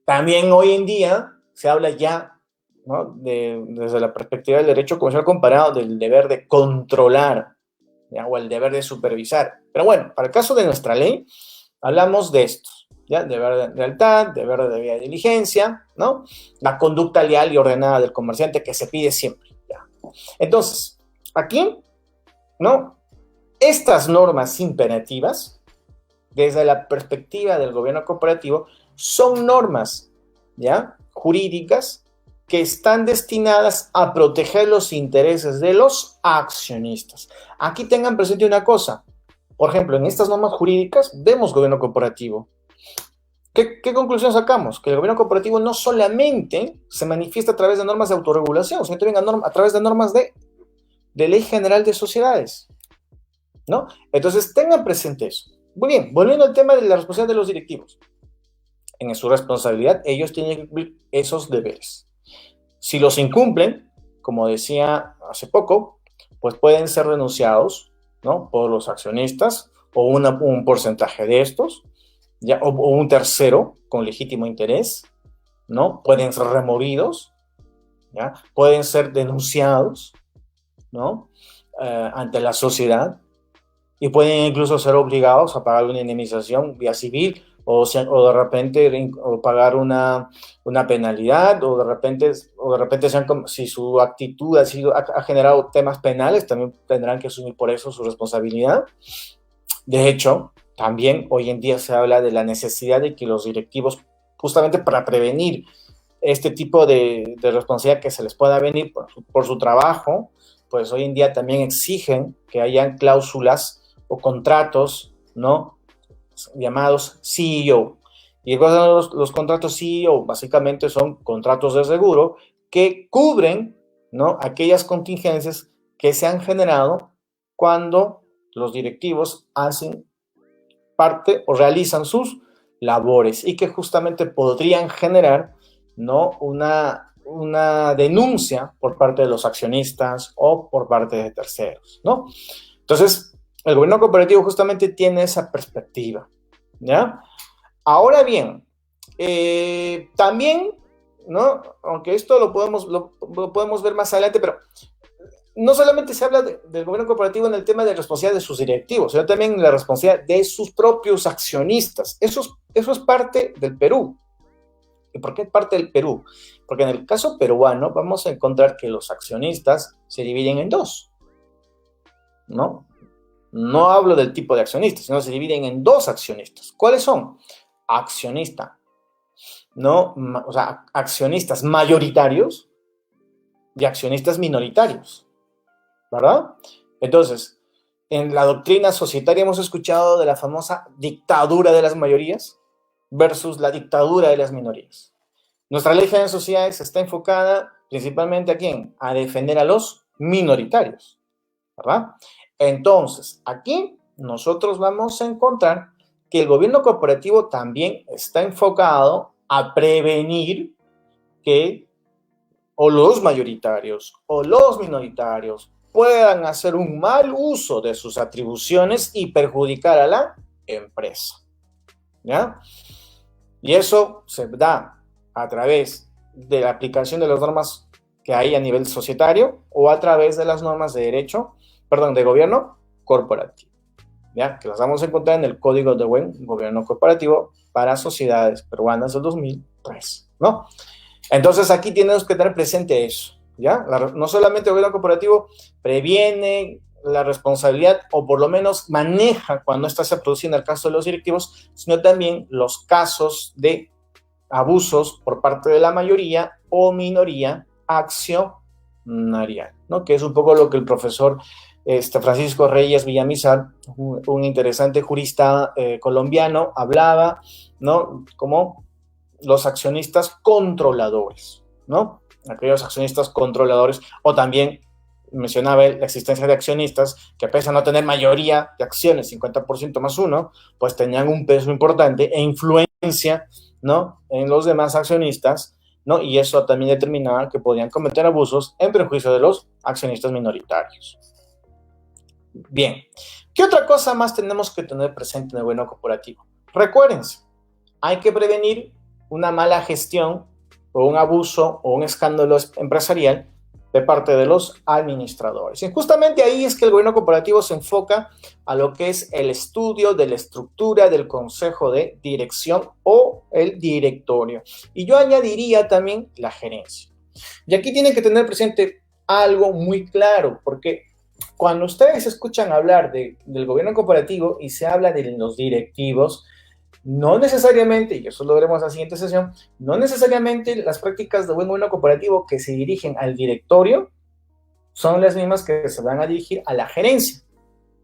También hoy en día se habla ya, ¿no? Desde la perspectiva del derecho comercial comparado del deber de controlar, ¿ya? O el deber de supervisar. Pero bueno, para el caso de nuestra ley, hablamos de estos, ¿ya? Deber de lealtad, deber de debida diligencia, ¿no? La conducta leal y ordenada del comerciante que se pide siempre, ¿ya? Entonces, aquí, ¿no? Estas normas imperativas, desde la perspectiva del gobierno corporativo, son normas, ¿ya? Jurídicas que están destinadas a proteger los intereses de los accionistas. Aquí tengan presente una cosa. Por ejemplo, en estas normas jurídicas vemos gobierno corporativo. ¿Qué conclusión sacamos? Que el gobierno corporativo no solamente se manifiesta a través de normas de autorregulación, sino también a través de normas de Ley General de Sociedades, ¿no? Entonces, tengan presente eso. Muy bien, volviendo al tema de la responsabilidad de los directivos. En su responsabilidad, ellos tienen que cumplir esos deberes. Si los incumplen, como decía hace poco, pues pueden ser denunciados, ¿no? Por los accionistas o un porcentaje de estos, ¿ya? O un tercero con legítimo interés, ¿no? Pueden ser removidos, ¿ya? Pueden ser denunciados, ¿no? Ante la sociedad, y pueden incluso ser obligados a pagar una indemnización vía civil o de repente o pagar una penalidad o de repente si su actitud ha generado temas penales, también tendrán que asumir por eso su responsabilidad. De hecho, también hoy en día se habla de la necesidad de que los directivos, justamente para prevenir este tipo de responsabilidad que se les pueda venir por su trabajo, pues hoy en día también exigen que hayan cláusulas o contratos, ¿no? Llamados CEO. Y los contratos CEO básicamente son contratos de seguro que cubren, ¿no? Aquellas contingencias que se han generado cuando los directivos hacen parte o realizan sus labores y que justamente podrían generar, ¿no? una denuncia por parte de los accionistas o por parte de terceros, ¿no? Entonces, el gobierno corporativo justamente tiene esa perspectiva, ¿ya? Ahora bien, también, ¿no? Aunque esto lo podemos ver más adelante, pero no solamente se habla del gobierno corporativo en el tema de responsabilidad de sus directivos, sino también en la responsabilidad de sus propios accionistas. Eso es parte del Perú. ¿Y por qué parte del Perú? Porque en el caso peruano vamos a encontrar que los accionistas se dividen en dos, ¿no? No hablo del tipo de accionistas, sino se dividen en dos accionistas. ¿Cuáles son? Accionista, ¿no? O sea, accionistas mayoritarios y accionistas minoritarios, ¿verdad? Entonces, en la doctrina societaria hemos escuchado de la famosa dictadura de las mayorías versus la dictadura de las minorías. Nuestra ley general de sociedades está enfocada principalmente ¿a quién? A defender a los minoritarios, ¿verdad? Entonces, aquí nosotros vamos a encontrar que el gobierno corporativo también está enfocado a prevenir que o los mayoritarios o los minoritarios puedan hacer un mal uso de sus atribuciones y perjudicar a la empresa, ¿ya? Y eso se da a través de la aplicación de las normas que hay a nivel societario o a través de las normas de de gobierno corporativo, ¿ya? Que las vamos a encontrar en el Código de Buen Gobierno Corporativo para Sociedades Peruanas del 2003, ¿no? Entonces aquí tenemos que tener presente eso, ¿ya? No solamente el gobierno corporativo previene la responsabilidad o por lo menos maneja cuando esta se produce en el caso de los directivos, sino también los casos de abusos por parte de la mayoría o minoría accionarial, ¿no? Que es un poco lo que el profesor Francisco Reyes Villamizar, un interesante jurista colombiano, hablaba, ¿no? Como los accionistas controladores, ¿no? Aquellos accionistas controladores, o también mencionaba la existencia de accionistas que pese a no tener mayoría de acciones, 50% más uno, pues tenían un peso importante e influencia, ¿no? En los demás accionistas, ¿no? Y eso también determinaba que podían cometer abusos en perjuicio de los accionistas minoritarios. Bien, ¿qué otra cosa más tenemos que tener presente en el gobierno corporativo? Recuérdense, hay que prevenir una mala gestión o un abuso o un escándalo empresarial de parte de los administradores. Y justamente ahí es que el gobierno corporativo se enfoca a lo que es el estudio de la estructura del consejo de dirección o el directorio. Y yo añadiría también la gerencia. Y aquí tienen que tener presente algo muy claro, porque cuando ustedes escuchan hablar del gobierno corporativo y se habla de los directivos, no necesariamente, y eso lo veremos en la siguiente sesión, no necesariamente las prácticas de buen gobierno corporativo que se dirigen al directorio son las mismas que se van a dirigir a la gerencia.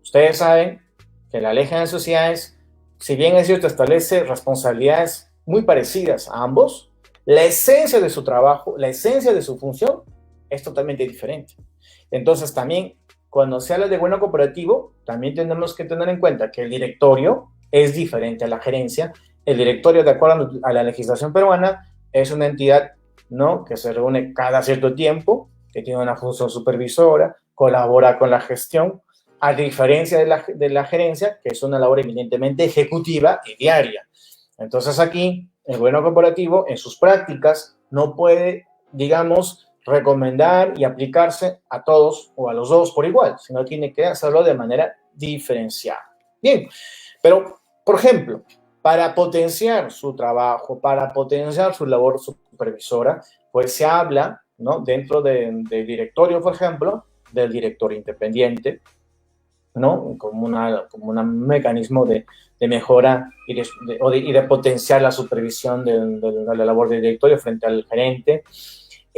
Ustedes saben que la ley general de sociedades, si bien es cierto, establece responsabilidades muy parecidas a ambos, la esencia de su trabajo, la esencia de su función es totalmente diferente. Entonces también, cuando se habla de gobierno corporativo, también tenemos que tener en cuenta que el directorio es diferente a la gerencia. El directorio, de acuerdo a la legislación peruana, es una entidad, ¿no?, que se reúne cada cierto tiempo, que tiene una función supervisora, colabora con la gestión, a diferencia de la gerencia, que es una labor eminentemente ejecutiva y diaria. Entonces aquí, el gobierno corporativo, en sus prácticas, no puede, digamos, recomendar y aplicarse a todos o a los dos por igual, sino tiene que hacerlo de manera diferenciada. Bien, pero, por ejemplo, para potenciar su trabajo, para potenciar su labor supervisora, pues se habla, ¿no?, dentro del directorio, por ejemplo, del director independiente, ¿no?, como un mecanismo de mejora y de potenciar la supervisión de la labor del directorio frente al gerente.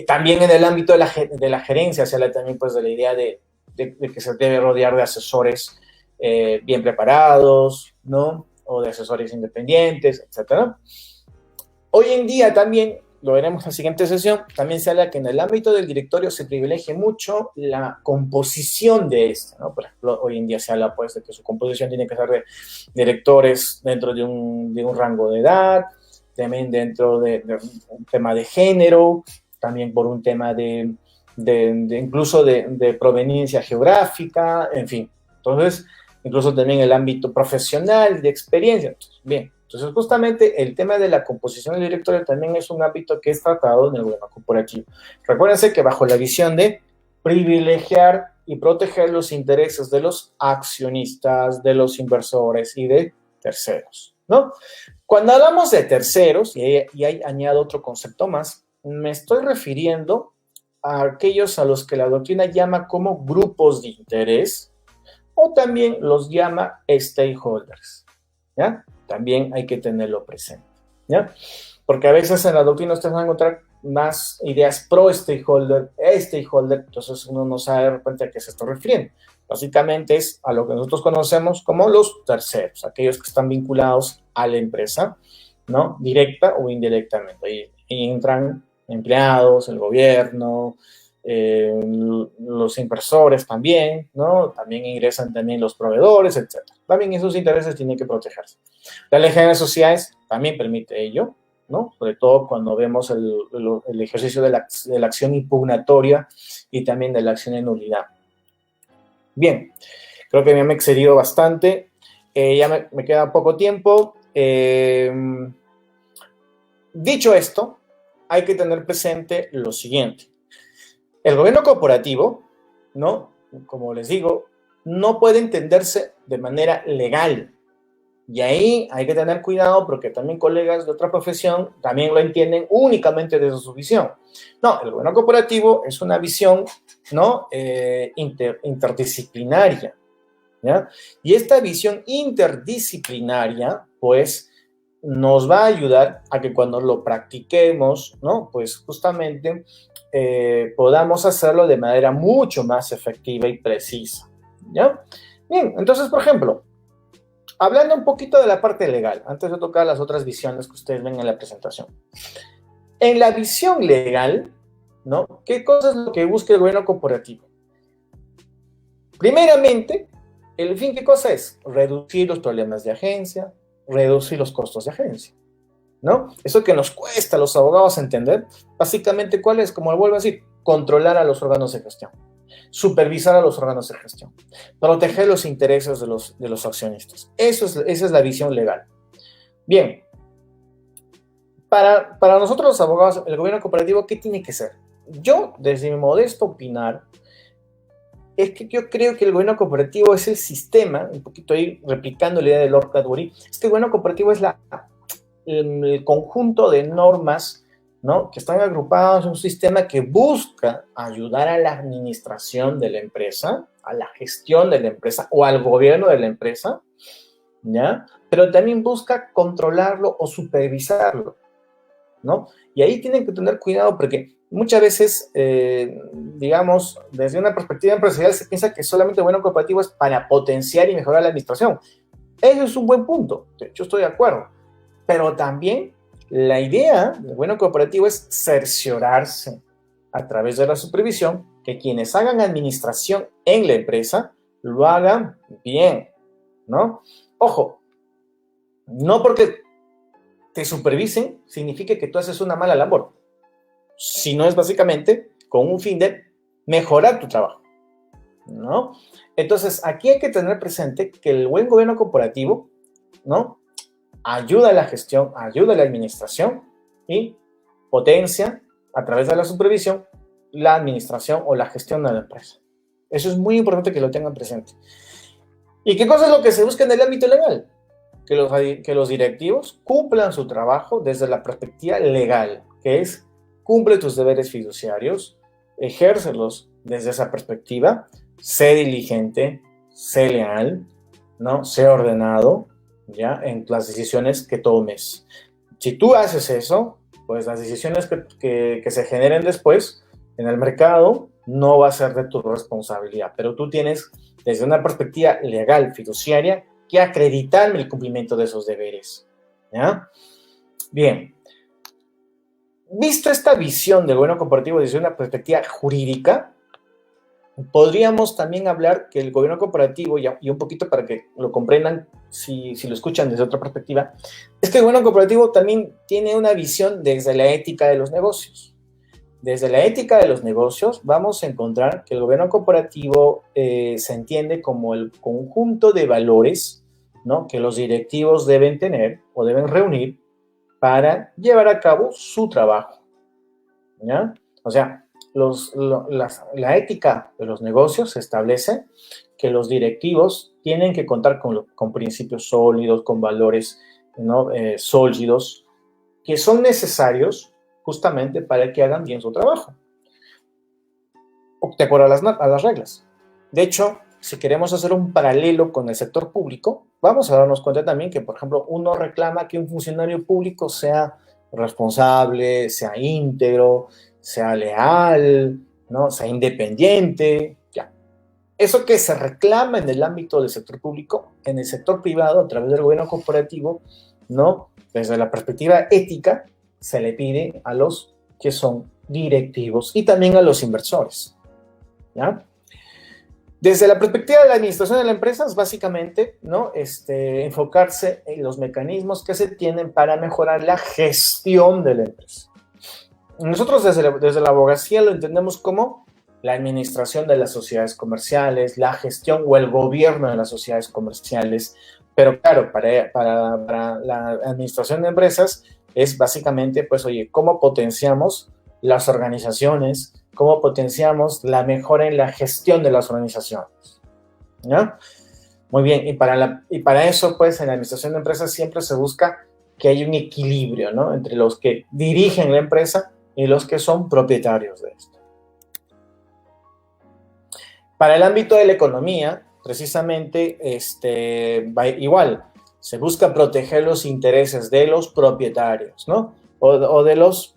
También en el ámbito de la gerencia se habla también, pues, de la idea de que se debe rodear de asesores bien preparados, ¿no?, o de asesores independientes, etc. Hoy en día también, lo veremos en la siguiente sesión, también se habla que en el ámbito del directorio se privilegia mucho la composición de este, ¿no? Por ejemplo, hoy en día se habla, pues, de que su composición tiene que ser de directores dentro de un rango de edad, también dentro de un tema de género, también por un tema incluso de proveniencia geográfica, en fin. Entonces, incluso también el ámbito profesional, de experiencia. Bien, entonces justamente el tema de la composición del directorio también es un ámbito que es tratado en el gobierno corporativo. Recuérdense que bajo la visión de privilegiar y proteger los intereses de los accionistas, de los inversores y de terceros, ¿no? Cuando hablamos de terceros, y ahí añado otro concepto más, me estoy refiriendo a aquellos a los que la doctrina llama como grupos de interés, o también los llama stakeholders, ¿ya? También hay que tenerlo presente, ¿ya? Porque a veces en la doctrina ustedes van a encontrar más ideas pro stakeholder, entonces uno no sabe de repente a qué se está refiriendo. Básicamente es a lo que nosotros conocemos como los terceros, aquellos que están vinculados a la empresa, ¿no? Directa o indirectamente. Ahí entran empleados, el gobierno, los inversores también, ¿no? También ingresan también los proveedores, etc. También esos intereses tienen que protegerse. La ley general de sociedades también permite ello, ¿no? Sobre todo cuando vemos el ejercicio de la acción impugnatoria y también de la acción en nulidad. Bien, creo que me he excedido bastante. Ya me queda poco tiempo. Dicho esto, hay que tener presente lo siguiente. El gobierno corporativo, ¿no? Como les digo, no puede entenderse de manera legal. Y ahí hay que tener cuidado porque también colegas de otra profesión también lo entienden únicamente desde su visión. No, el gobierno corporativo es una visión, ¿no? Interdisciplinaria, ¿ya? Y esta visión interdisciplinaria, pues, nos va a ayudar a que cuando lo practiquemos, ¿no? Pues justamente podamos hacerlo de manera mucho más efectiva y precisa, ¿ya? Bien, entonces, por ejemplo, hablando un poquito de la parte legal, antes de tocar las otras visiones que ustedes ven en la presentación. En la visión legal, ¿no? ¿Qué cosa es lo que busca el gobierno corporativo? Primeramente, el fin, ¿qué cosa es? Reducir los problemas de agencia, reducir los costos de agencia, ¿no? Eso que nos cuesta a los abogados entender, básicamente, ¿cuál es? Como vuelvo a decir, controlar a los órganos de gestión, supervisar a los órganos de gestión, proteger los intereses de los accionistas. Esa es la visión legal. Bien, para nosotros los abogados, el gobierno corporativo, ¿qué tiene que ser? Yo, desde mi modesto opinar, es que yo creo que el gobierno corporativo es el sistema, un poquito ahí replicando la idea de Lord Cadbury, es que el gobierno corporativo es el conjunto de normas, ¿no? Que están agrupados en un sistema que busca ayudar a la administración de la empresa, a la gestión de la empresa o al gobierno de la empresa, ¿ya? Pero también busca controlarlo o supervisarlo, ¿no? Y ahí tienen que tener cuidado porque muchas veces, digamos, desde una perspectiva empresarial se piensa que solamente el gobierno corporativo es para potenciar y mejorar la administración. Eso es un buen punto, yo estoy de acuerdo. Pero también la idea del gobierno corporativo es cerciorarse a través de la supervisión que quienes hagan administración en la empresa lo hagan bien, ¿no? Ojo, no porque te supervisen significa que tú haces una mala labor, sino es básicamente con un fin de mejorar tu trabajo, ¿no? Entonces, aquí hay que tener presente que el buen gobierno corporativo, ¿no? Ayuda a la gestión, ayuda a la administración y potencia a través de la supervisión la administración o la gestión de la empresa. Eso es muy importante que lo tengan presente. ¿Y qué cosa es lo que se busca en el ámbito legal? Que los directivos cumplan su trabajo desde la perspectiva legal, que es cumple tus deberes fiduciarios, ejércelos desde esa perspectiva, sé diligente, sé leal, ¿no? Sé ordenado, ¿ya? En las decisiones que tomes. Si tú haces eso, pues las decisiones que se generen después en el mercado no va a ser de tu responsabilidad, pero tú tienes desde una perspectiva legal, fiduciaria, que acreditarme el cumplimiento de esos deberes, ¿ya? Bien, visto esta visión del gobierno corporativo desde una perspectiva jurídica, podríamos también hablar que el gobierno corporativo, y un poquito para que lo comprendan si lo escuchan desde otra perspectiva, es que el gobierno corporativo también tiene una visión desde la ética de los negocios. Desde la ética de los negocios vamos a encontrar que el gobierno corporativo se entiende como el conjunto de valores, ¿no? Que los directivos deben tener o deben reunir para llevar a cabo su trabajo, ¿ya? O sea, la ética de los negocios establece que los directivos tienen que contar con principios sólidos, con valores, ¿no? Sólidos, que son necesarios justamente para que hagan bien su trabajo, de acuerdo a las reglas. De hecho, si queremos hacer un paralelo con el sector público, vamos a darnos cuenta también que, por ejemplo, uno reclama que un funcionario público sea responsable, sea íntegro, sea leal, ¿no? Sea independiente, ya. Eso que se reclama en el ámbito del sector público, en el sector privado, a través del gobierno corporativo, ¿no? Desde la perspectiva ética, se le pide a los que son directivos y también a los inversores, ¿ya? Desde la perspectiva de la administración de la empresa es básicamente, ¿no? Enfocarse en los mecanismos que se tienen para mejorar la gestión de la empresa. Nosotros desde la abogacía lo entendemos como la administración de las sociedades comerciales, la gestión o el gobierno de las sociedades comerciales, pero claro, para la administración de empresas es básicamente, pues, oye, ¿cómo potenciamos las organizaciones? ¿Cómo potenciamos la mejora en la gestión de las organizaciones? ¿No? Muy bien, y para eso, pues, en la administración de empresas siempre se busca que haya un equilibrio, ¿no? Entre los que dirigen la empresa y los que son propietarios de esto. Para el ámbito de la economía, precisamente, igual, se busca proteger los intereses de los propietarios, ¿no? O de los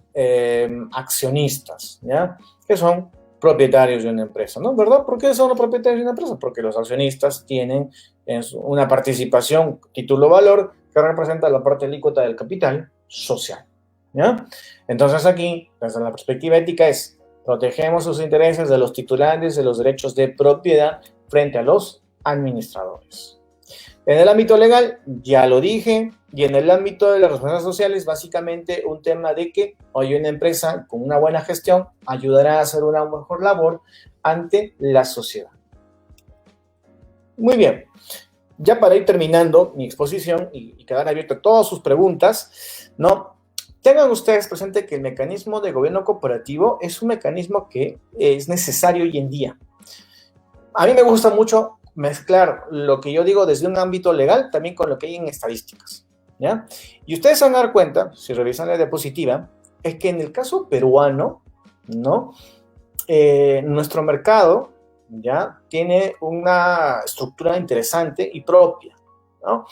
accionistas, ¿ya? Que son propietarios de una empresa, ¿no? ¿Verdad? ¿Por qué son los propietarios de una empresa? Porque los accionistas tienen una participación, título-valor, que representa la parte alícuota del capital social, ¿ya? Entonces aquí, desde la perspectiva ética es, protegemos los intereses de los titulares de los derechos de propiedad frente a los administradores. En el ámbito legal, ya lo dije, y en el ámbito de las responsabilidades sociales, básicamente un tema de que hoy una empresa con una buena gestión ayudará a hacer una mejor labor ante la sociedad. Muy bien, ya para ir terminando mi exposición y quedar abierto a todas sus preguntas, ¿no? Tengan ustedes presente que el mecanismo de gobierno cooperativo es un mecanismo que es necesario hoy en día. A mí me gusta mucho mezclar lo que yo digo desde un ámbito legal también con lo que hay en estadísticas, ¿ya? Y ustedes se van a dar cuenta, si revisan la diapositiva, es que en el caso peruano, ¿no? Nuestro mercado, ¿ya? Tiene una estructura interesante y propia, ¿no?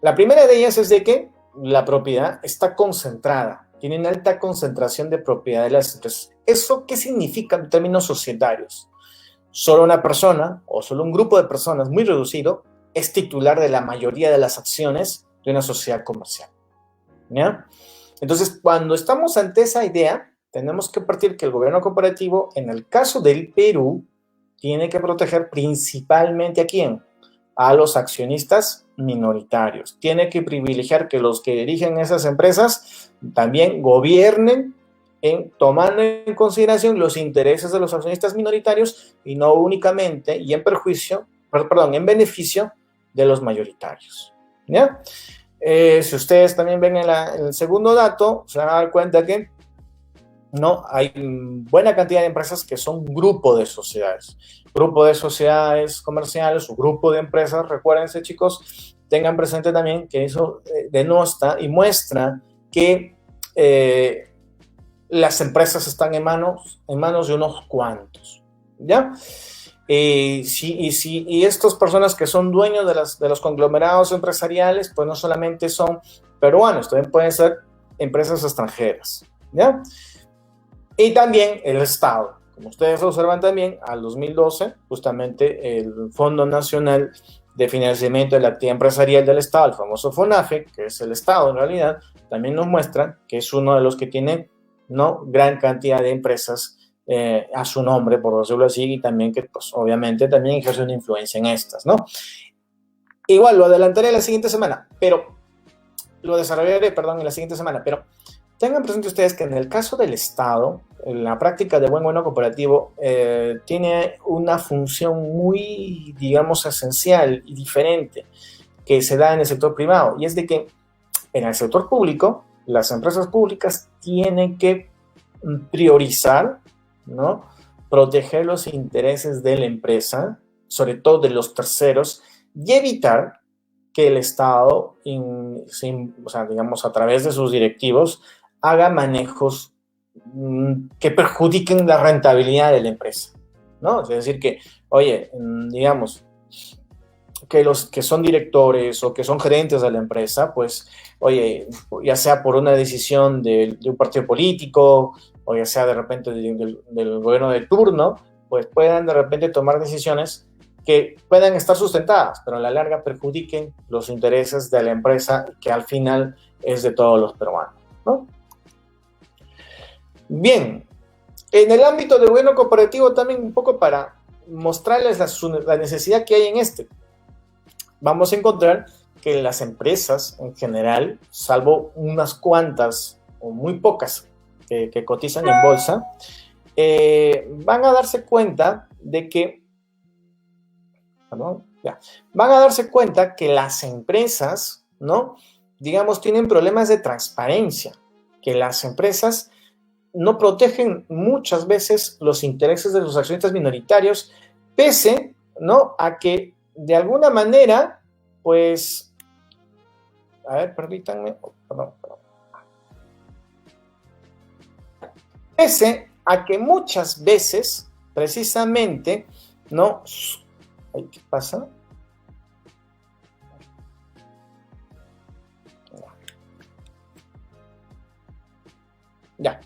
La primera de ellas es de que la propiedad está concentrada, tiene una alta concentración de propiedad de las empresas. ¿Eso qué significa en términos societarios? Solo una persona o solo un grupo de personas muy reducido es titular de la mayoría de las acciones de una sociedad comercial, ¿ya? Entonces, cuando estamos ante esa idea, tenemos que partir que el gobierno cooperativo, en el caso del Perú, tiene que proteger principalmente ¿a quién? A los accionistas minoritarios. Tiene que privilegiar que los que dirigen esas empresas también gobiernen tomando en consideración los intereses de los accionistas minoritarios y no únicamente y en beneficio de los mayoritarios, ¿ya? Si ustedes también ven en el segundo dato, se van a dar cuenta que no hay buena cantidad de empresas que son grupo de sociedades comerciales o grupo de empresas. Recuérdense, chicos, tengan presente también que eso denota y muestra que las empresas están en manos de unos cuantos, ¿ya? Y estas personas que son dueños de los conglomerados empresariales, pues no solamente son peruanos, también pueden ser empresas extranjeras, ¿ya? Y también el Estado. Como ustedes observan también, al 2012, justamente el Fondo Nacional de Financiamiento de la Actividad Empresarial del Estado, el famoso FONAFE, que es el Estado en realidad, también nos muestra que es uno de los que tiene, ¿no?, gran cantidad de empresas a su nombre, por decirlo así, y también que, pues, obviamente también ejerce una influencia en estas, ¿no? Igual, lo adelantaré la siguiente semana, pero lo desarrollaré, perdón, en la siguiente semana, pero tengan presente ustedes que en el caso del Estado, la práctica de buen gobierno cooperativo tiene una función muy, digamos, esencial y diferente que se da en el sector privado, y es de que en el sector público, las empresas públicas tienen que priorizar, ¿no?, proteger los intereses de la empresa, sobre todo de los terceros, y evitar que el Estado, digamos, a través de sus directivos, haga manejos que perjudiquen la rentabilidad de la empresa, ¿no? Es decir, que, oye, digamos, que los que son directores o que son gerentes de la empresa, pues, oye, ya sea por una decisión de un partido político o ya sea de repente del gobierno de turno, pues puedan de repente tomar decisiones que puedan estar sustentadas, pero a la larga perjudiquen los intereses de la empresa, que al final es de todos los peruanos, ¿no? Bien, en el ámbito del gobierno cooperativo también un poco para mostrarles la necesidad que hay en este. Vamos a encontrar que las empresas en general, salvo unas cuantas o muy pocas que cotizan en bolsa, van a darse cuenta de que, perdón, ya, van a darse cuenta que las empresas, ¿no? Digamos, tienen problemas de transparencia, que las empresas no protegen muchas veces los intereses de los accionistas minoritarios, pese, ¿no?, a que de alguna manera, pues, a ver, permítanme, perdón. Pese a que muchas veces, precisamente, ¿no? ¿Qué pasa? Ya.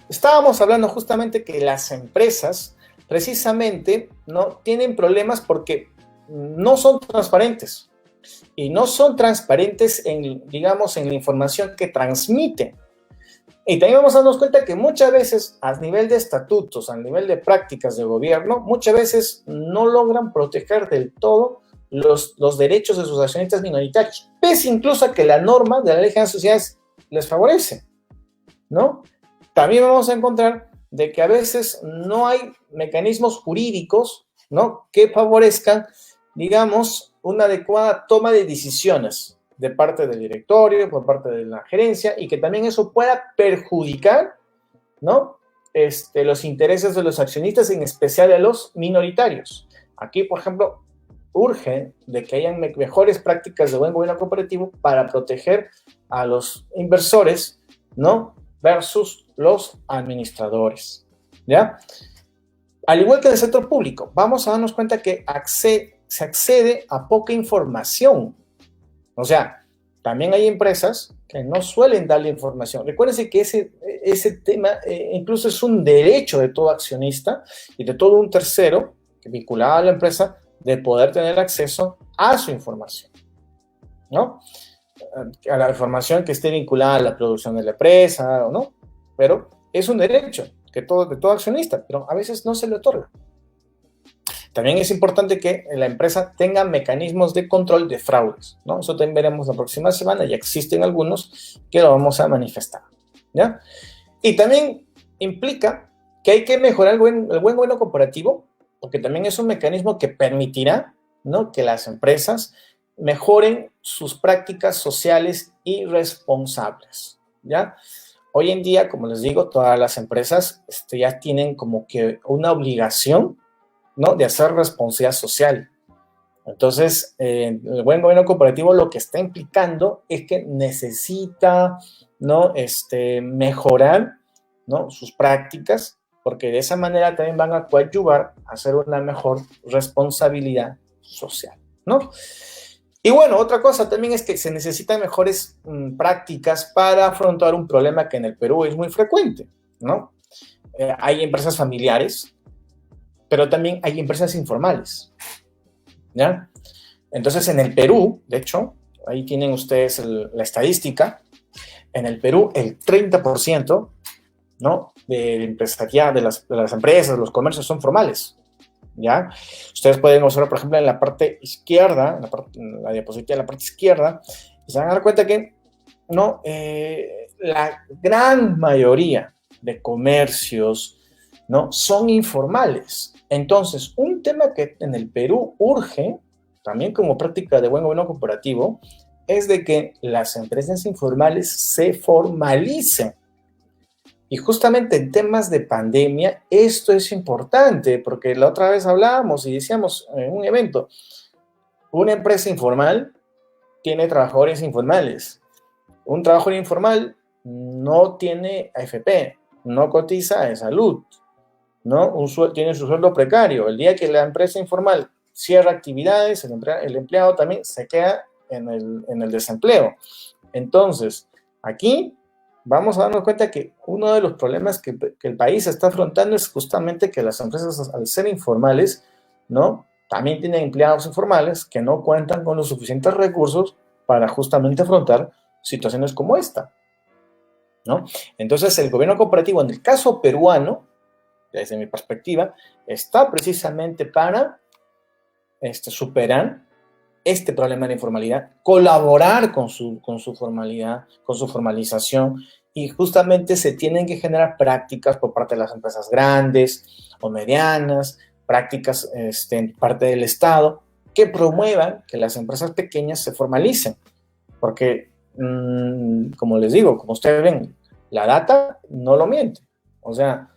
Estábamos hablando justamente que las empresas, precisamente, ¿no?, tienen problemas porque no son transparentes. Y no son transparentes en, digamos, en la información que transmiten. Y también vamos a darnos cuenta que muchas veces, a nivel de estatutos, a nivel de prácticas de gobierno, muchas veces no logran proteger del todo los derechos de sus accionistas minoritarios, pese incluso a que la norma de la Ley General de Sociedades les favorece, ¿no? También vamos a encontrar de que a veces no hay mecanismos jurídicos, ¿no?, que favorezcan, digamos, una adecuada toma de decisiones de parte del directorio, por parte de la gerencia, y que también eso pueda perjudicar, ¿no?, los intereses de los accionistas, en especial de los minoritarios. Aquí, por ejemplo, urge de que hayan mejores prácticas de buen gobierno cooperativo para proteger a los inversores, ¿no?, versus los administradores, ¿ya? Al igual que en el sector público, vamos a darnos cuenta que se accede a poca información. O sea, también hay empresas que no suelen darle información. Recuérdense que ese tema incluso es un derecho de todo accionista y de todo un tercero vinculado a la empresa de poder tener acceso a su información, ¿no? A la información que esté vinculada a la producción de la empresa o no, pero es un derecho de todo accionista, pero a veces no se le otorga. También es importante que la empresa tenga mecanismos de control de fraudes, ¿no? Eso también veremos la próxima semana, ya existen algunos que lo vamos a manifestar, ¿ya? Y también implica que hay que mejorar el buen gobierno corporativo, porque también es un mecanismo que permitirá, ¿no?, que las empresas mejoren sus prácticas sociales y responsables, ¿ya? Hoy en día, como les digo, todas las empresas ya tienen como que una obligación, ¿no?, de hacer responsabilidad social. Entonces, el buen gobierno corporativo lo que está implicando es que necesita, ¿no?, mejorar, ¿no?, sus prácticas, porque de esa manera también van a coadyuvar a hacer una mejor responsabilidad social, ¿no? Y bueno, otra cosa también es que se necesitan mejores prácticas para afrontar un problema que en el Perú es muy frecuente, ¿no? Hay empresas familiares, pero también hay empresas informales, ¿ya? Entonces, en el Perú, de hecho, ahí tienen ustedes la estadística, en el Perú el 30%, ¿no?, de empresariado, de las empresas, los comercios son formales, ¿ya? Ustedes pueden observar, por ejemplo, en la parte izquierda, en la diapositiva de la parte izquierda, se van a dar cuenta que, ¿no?, la gran mayoría de comercios, ¿no?, son informales. Entonces, un tema que en el Perú urge, también como práctica de buen gobierno corporativo, es de que las empresas informales se formalicen. Y justamente en temas de pandemia, esto es importante, porque la otra vez hablábamos y decíamos en un evento, una empresa informal tiene trabajadores informales. Un trabajador informal no tiene AFP, no cotiza en salud, ¿no? Tiene su sueldo precario. El día que la empresa informal cierra actividades, el empleado también se queda en el desempleo. Entonces, aquí vamos a darnos cuenta que uno de los problemas que el país está afrontando es justamente que las empresas, al ser informales, ¿no? También tienen empleados informales que no cuentan con los suficientes recursos para justamente afrontar situaciones como esta, ¿no? Entonces, el gobierno cooperativo, en el caso peruano, desde mi perspectiva, está precisamente para superar este problema de la informalidad, colaborar con su formalidad, con su formalización, y justamente se tienen que generar prácticas por parte de las empresas grandes o medianas, prácticas en parte del Estado, que promuevan que las empresas pequeñas se formalicen, porque, como les digo, como ustedes ven, la data no lo miente, o sea,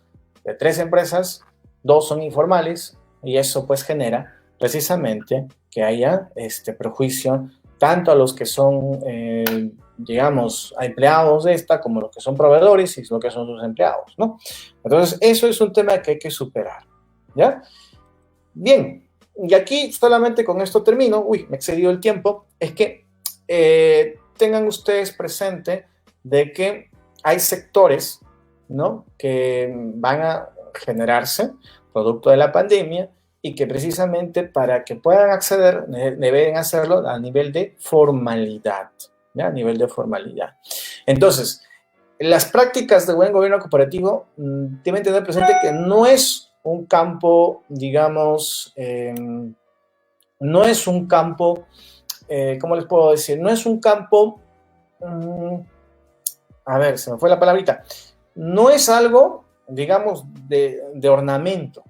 de 3 empresas, 2 son informales, y eso pues genera precisamente que haya prejuicio tanto a los que son, digamos, a empleados de esta, como los que son proveedores y los que son sus empleados, ¿no? Entonces, eso es un tema que hay que superar, ¿ya? Bien, y aquí solamente con esto termino, uy, me excedió el tiempo, es que tengan ustedes presente de que hay sectores, ¿no?, que van a generarse producto de la pandemia y que precisamente para que puedan acceder deben hacerlo a nivel de formalidad, ¿ya? A nivel de formalidad. Entonces, las prácticas de buen gobierno cooperativo deben tener presente que no es un campo, digamos, no es un campo, ¿cómo les puedo decir? No es un campo, a ver, se me fue la palabrita, no es algo, digamos, de ornamento,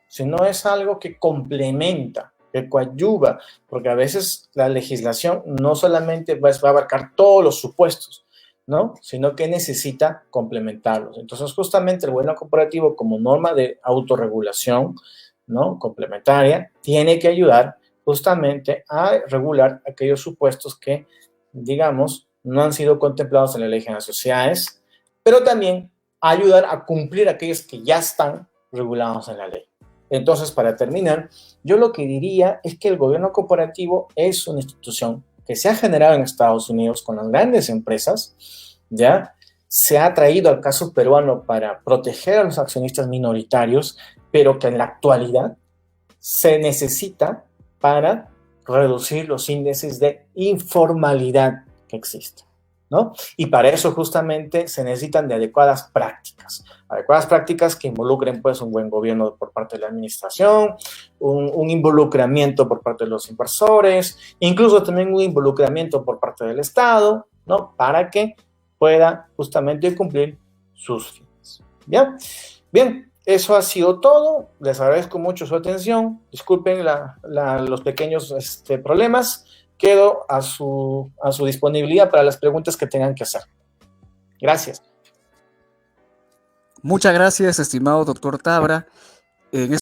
sino es algo que complementa, que coadyuva, porque a veces la legislación no solamente va a abarcar todos los supuestos, ¿no?, sino que necesita complementarlos. Entonces, justamente el gobierno cooperativo, como norma de autorregulación, ¿no?, complementaria, tiene que ayudar justamente a regular aquellos supuestos que, digamos, no han sido contemplados en la ley general de sociedades, pero también ayudar a cumplir aquellos que ya están regulados en la ley. Entonces, para terminar, yo lo que diría es que el gobierno cooperativo es una institución que se ha generado en Estados Unidos con las grandes empresas, ¿ya? Se ha traído al caso peruano para proteger a los accionistas minoritarios, pero que en la actualidad se necesita para reducir los índices de informalidad que existen, ¿no? Y para eso justamente se necesitan de adecuadas prácticas que involucren pues un buen gobierno por parte de la administración, un involucramiento por parte de los inversores, incluso también un involucramiento por parte del Estado, ¿no?, para que pueda justamente cumplir sus fines. ¿Ya? Bien, eso ha sido todo. Les agradezco mucho su atención. Disculpen los pequeños problemas. Quedo a su disponibilidad para las preguntas que tengan que hacer. Gracias. Muchas gracias, estimado doctor Tabra. En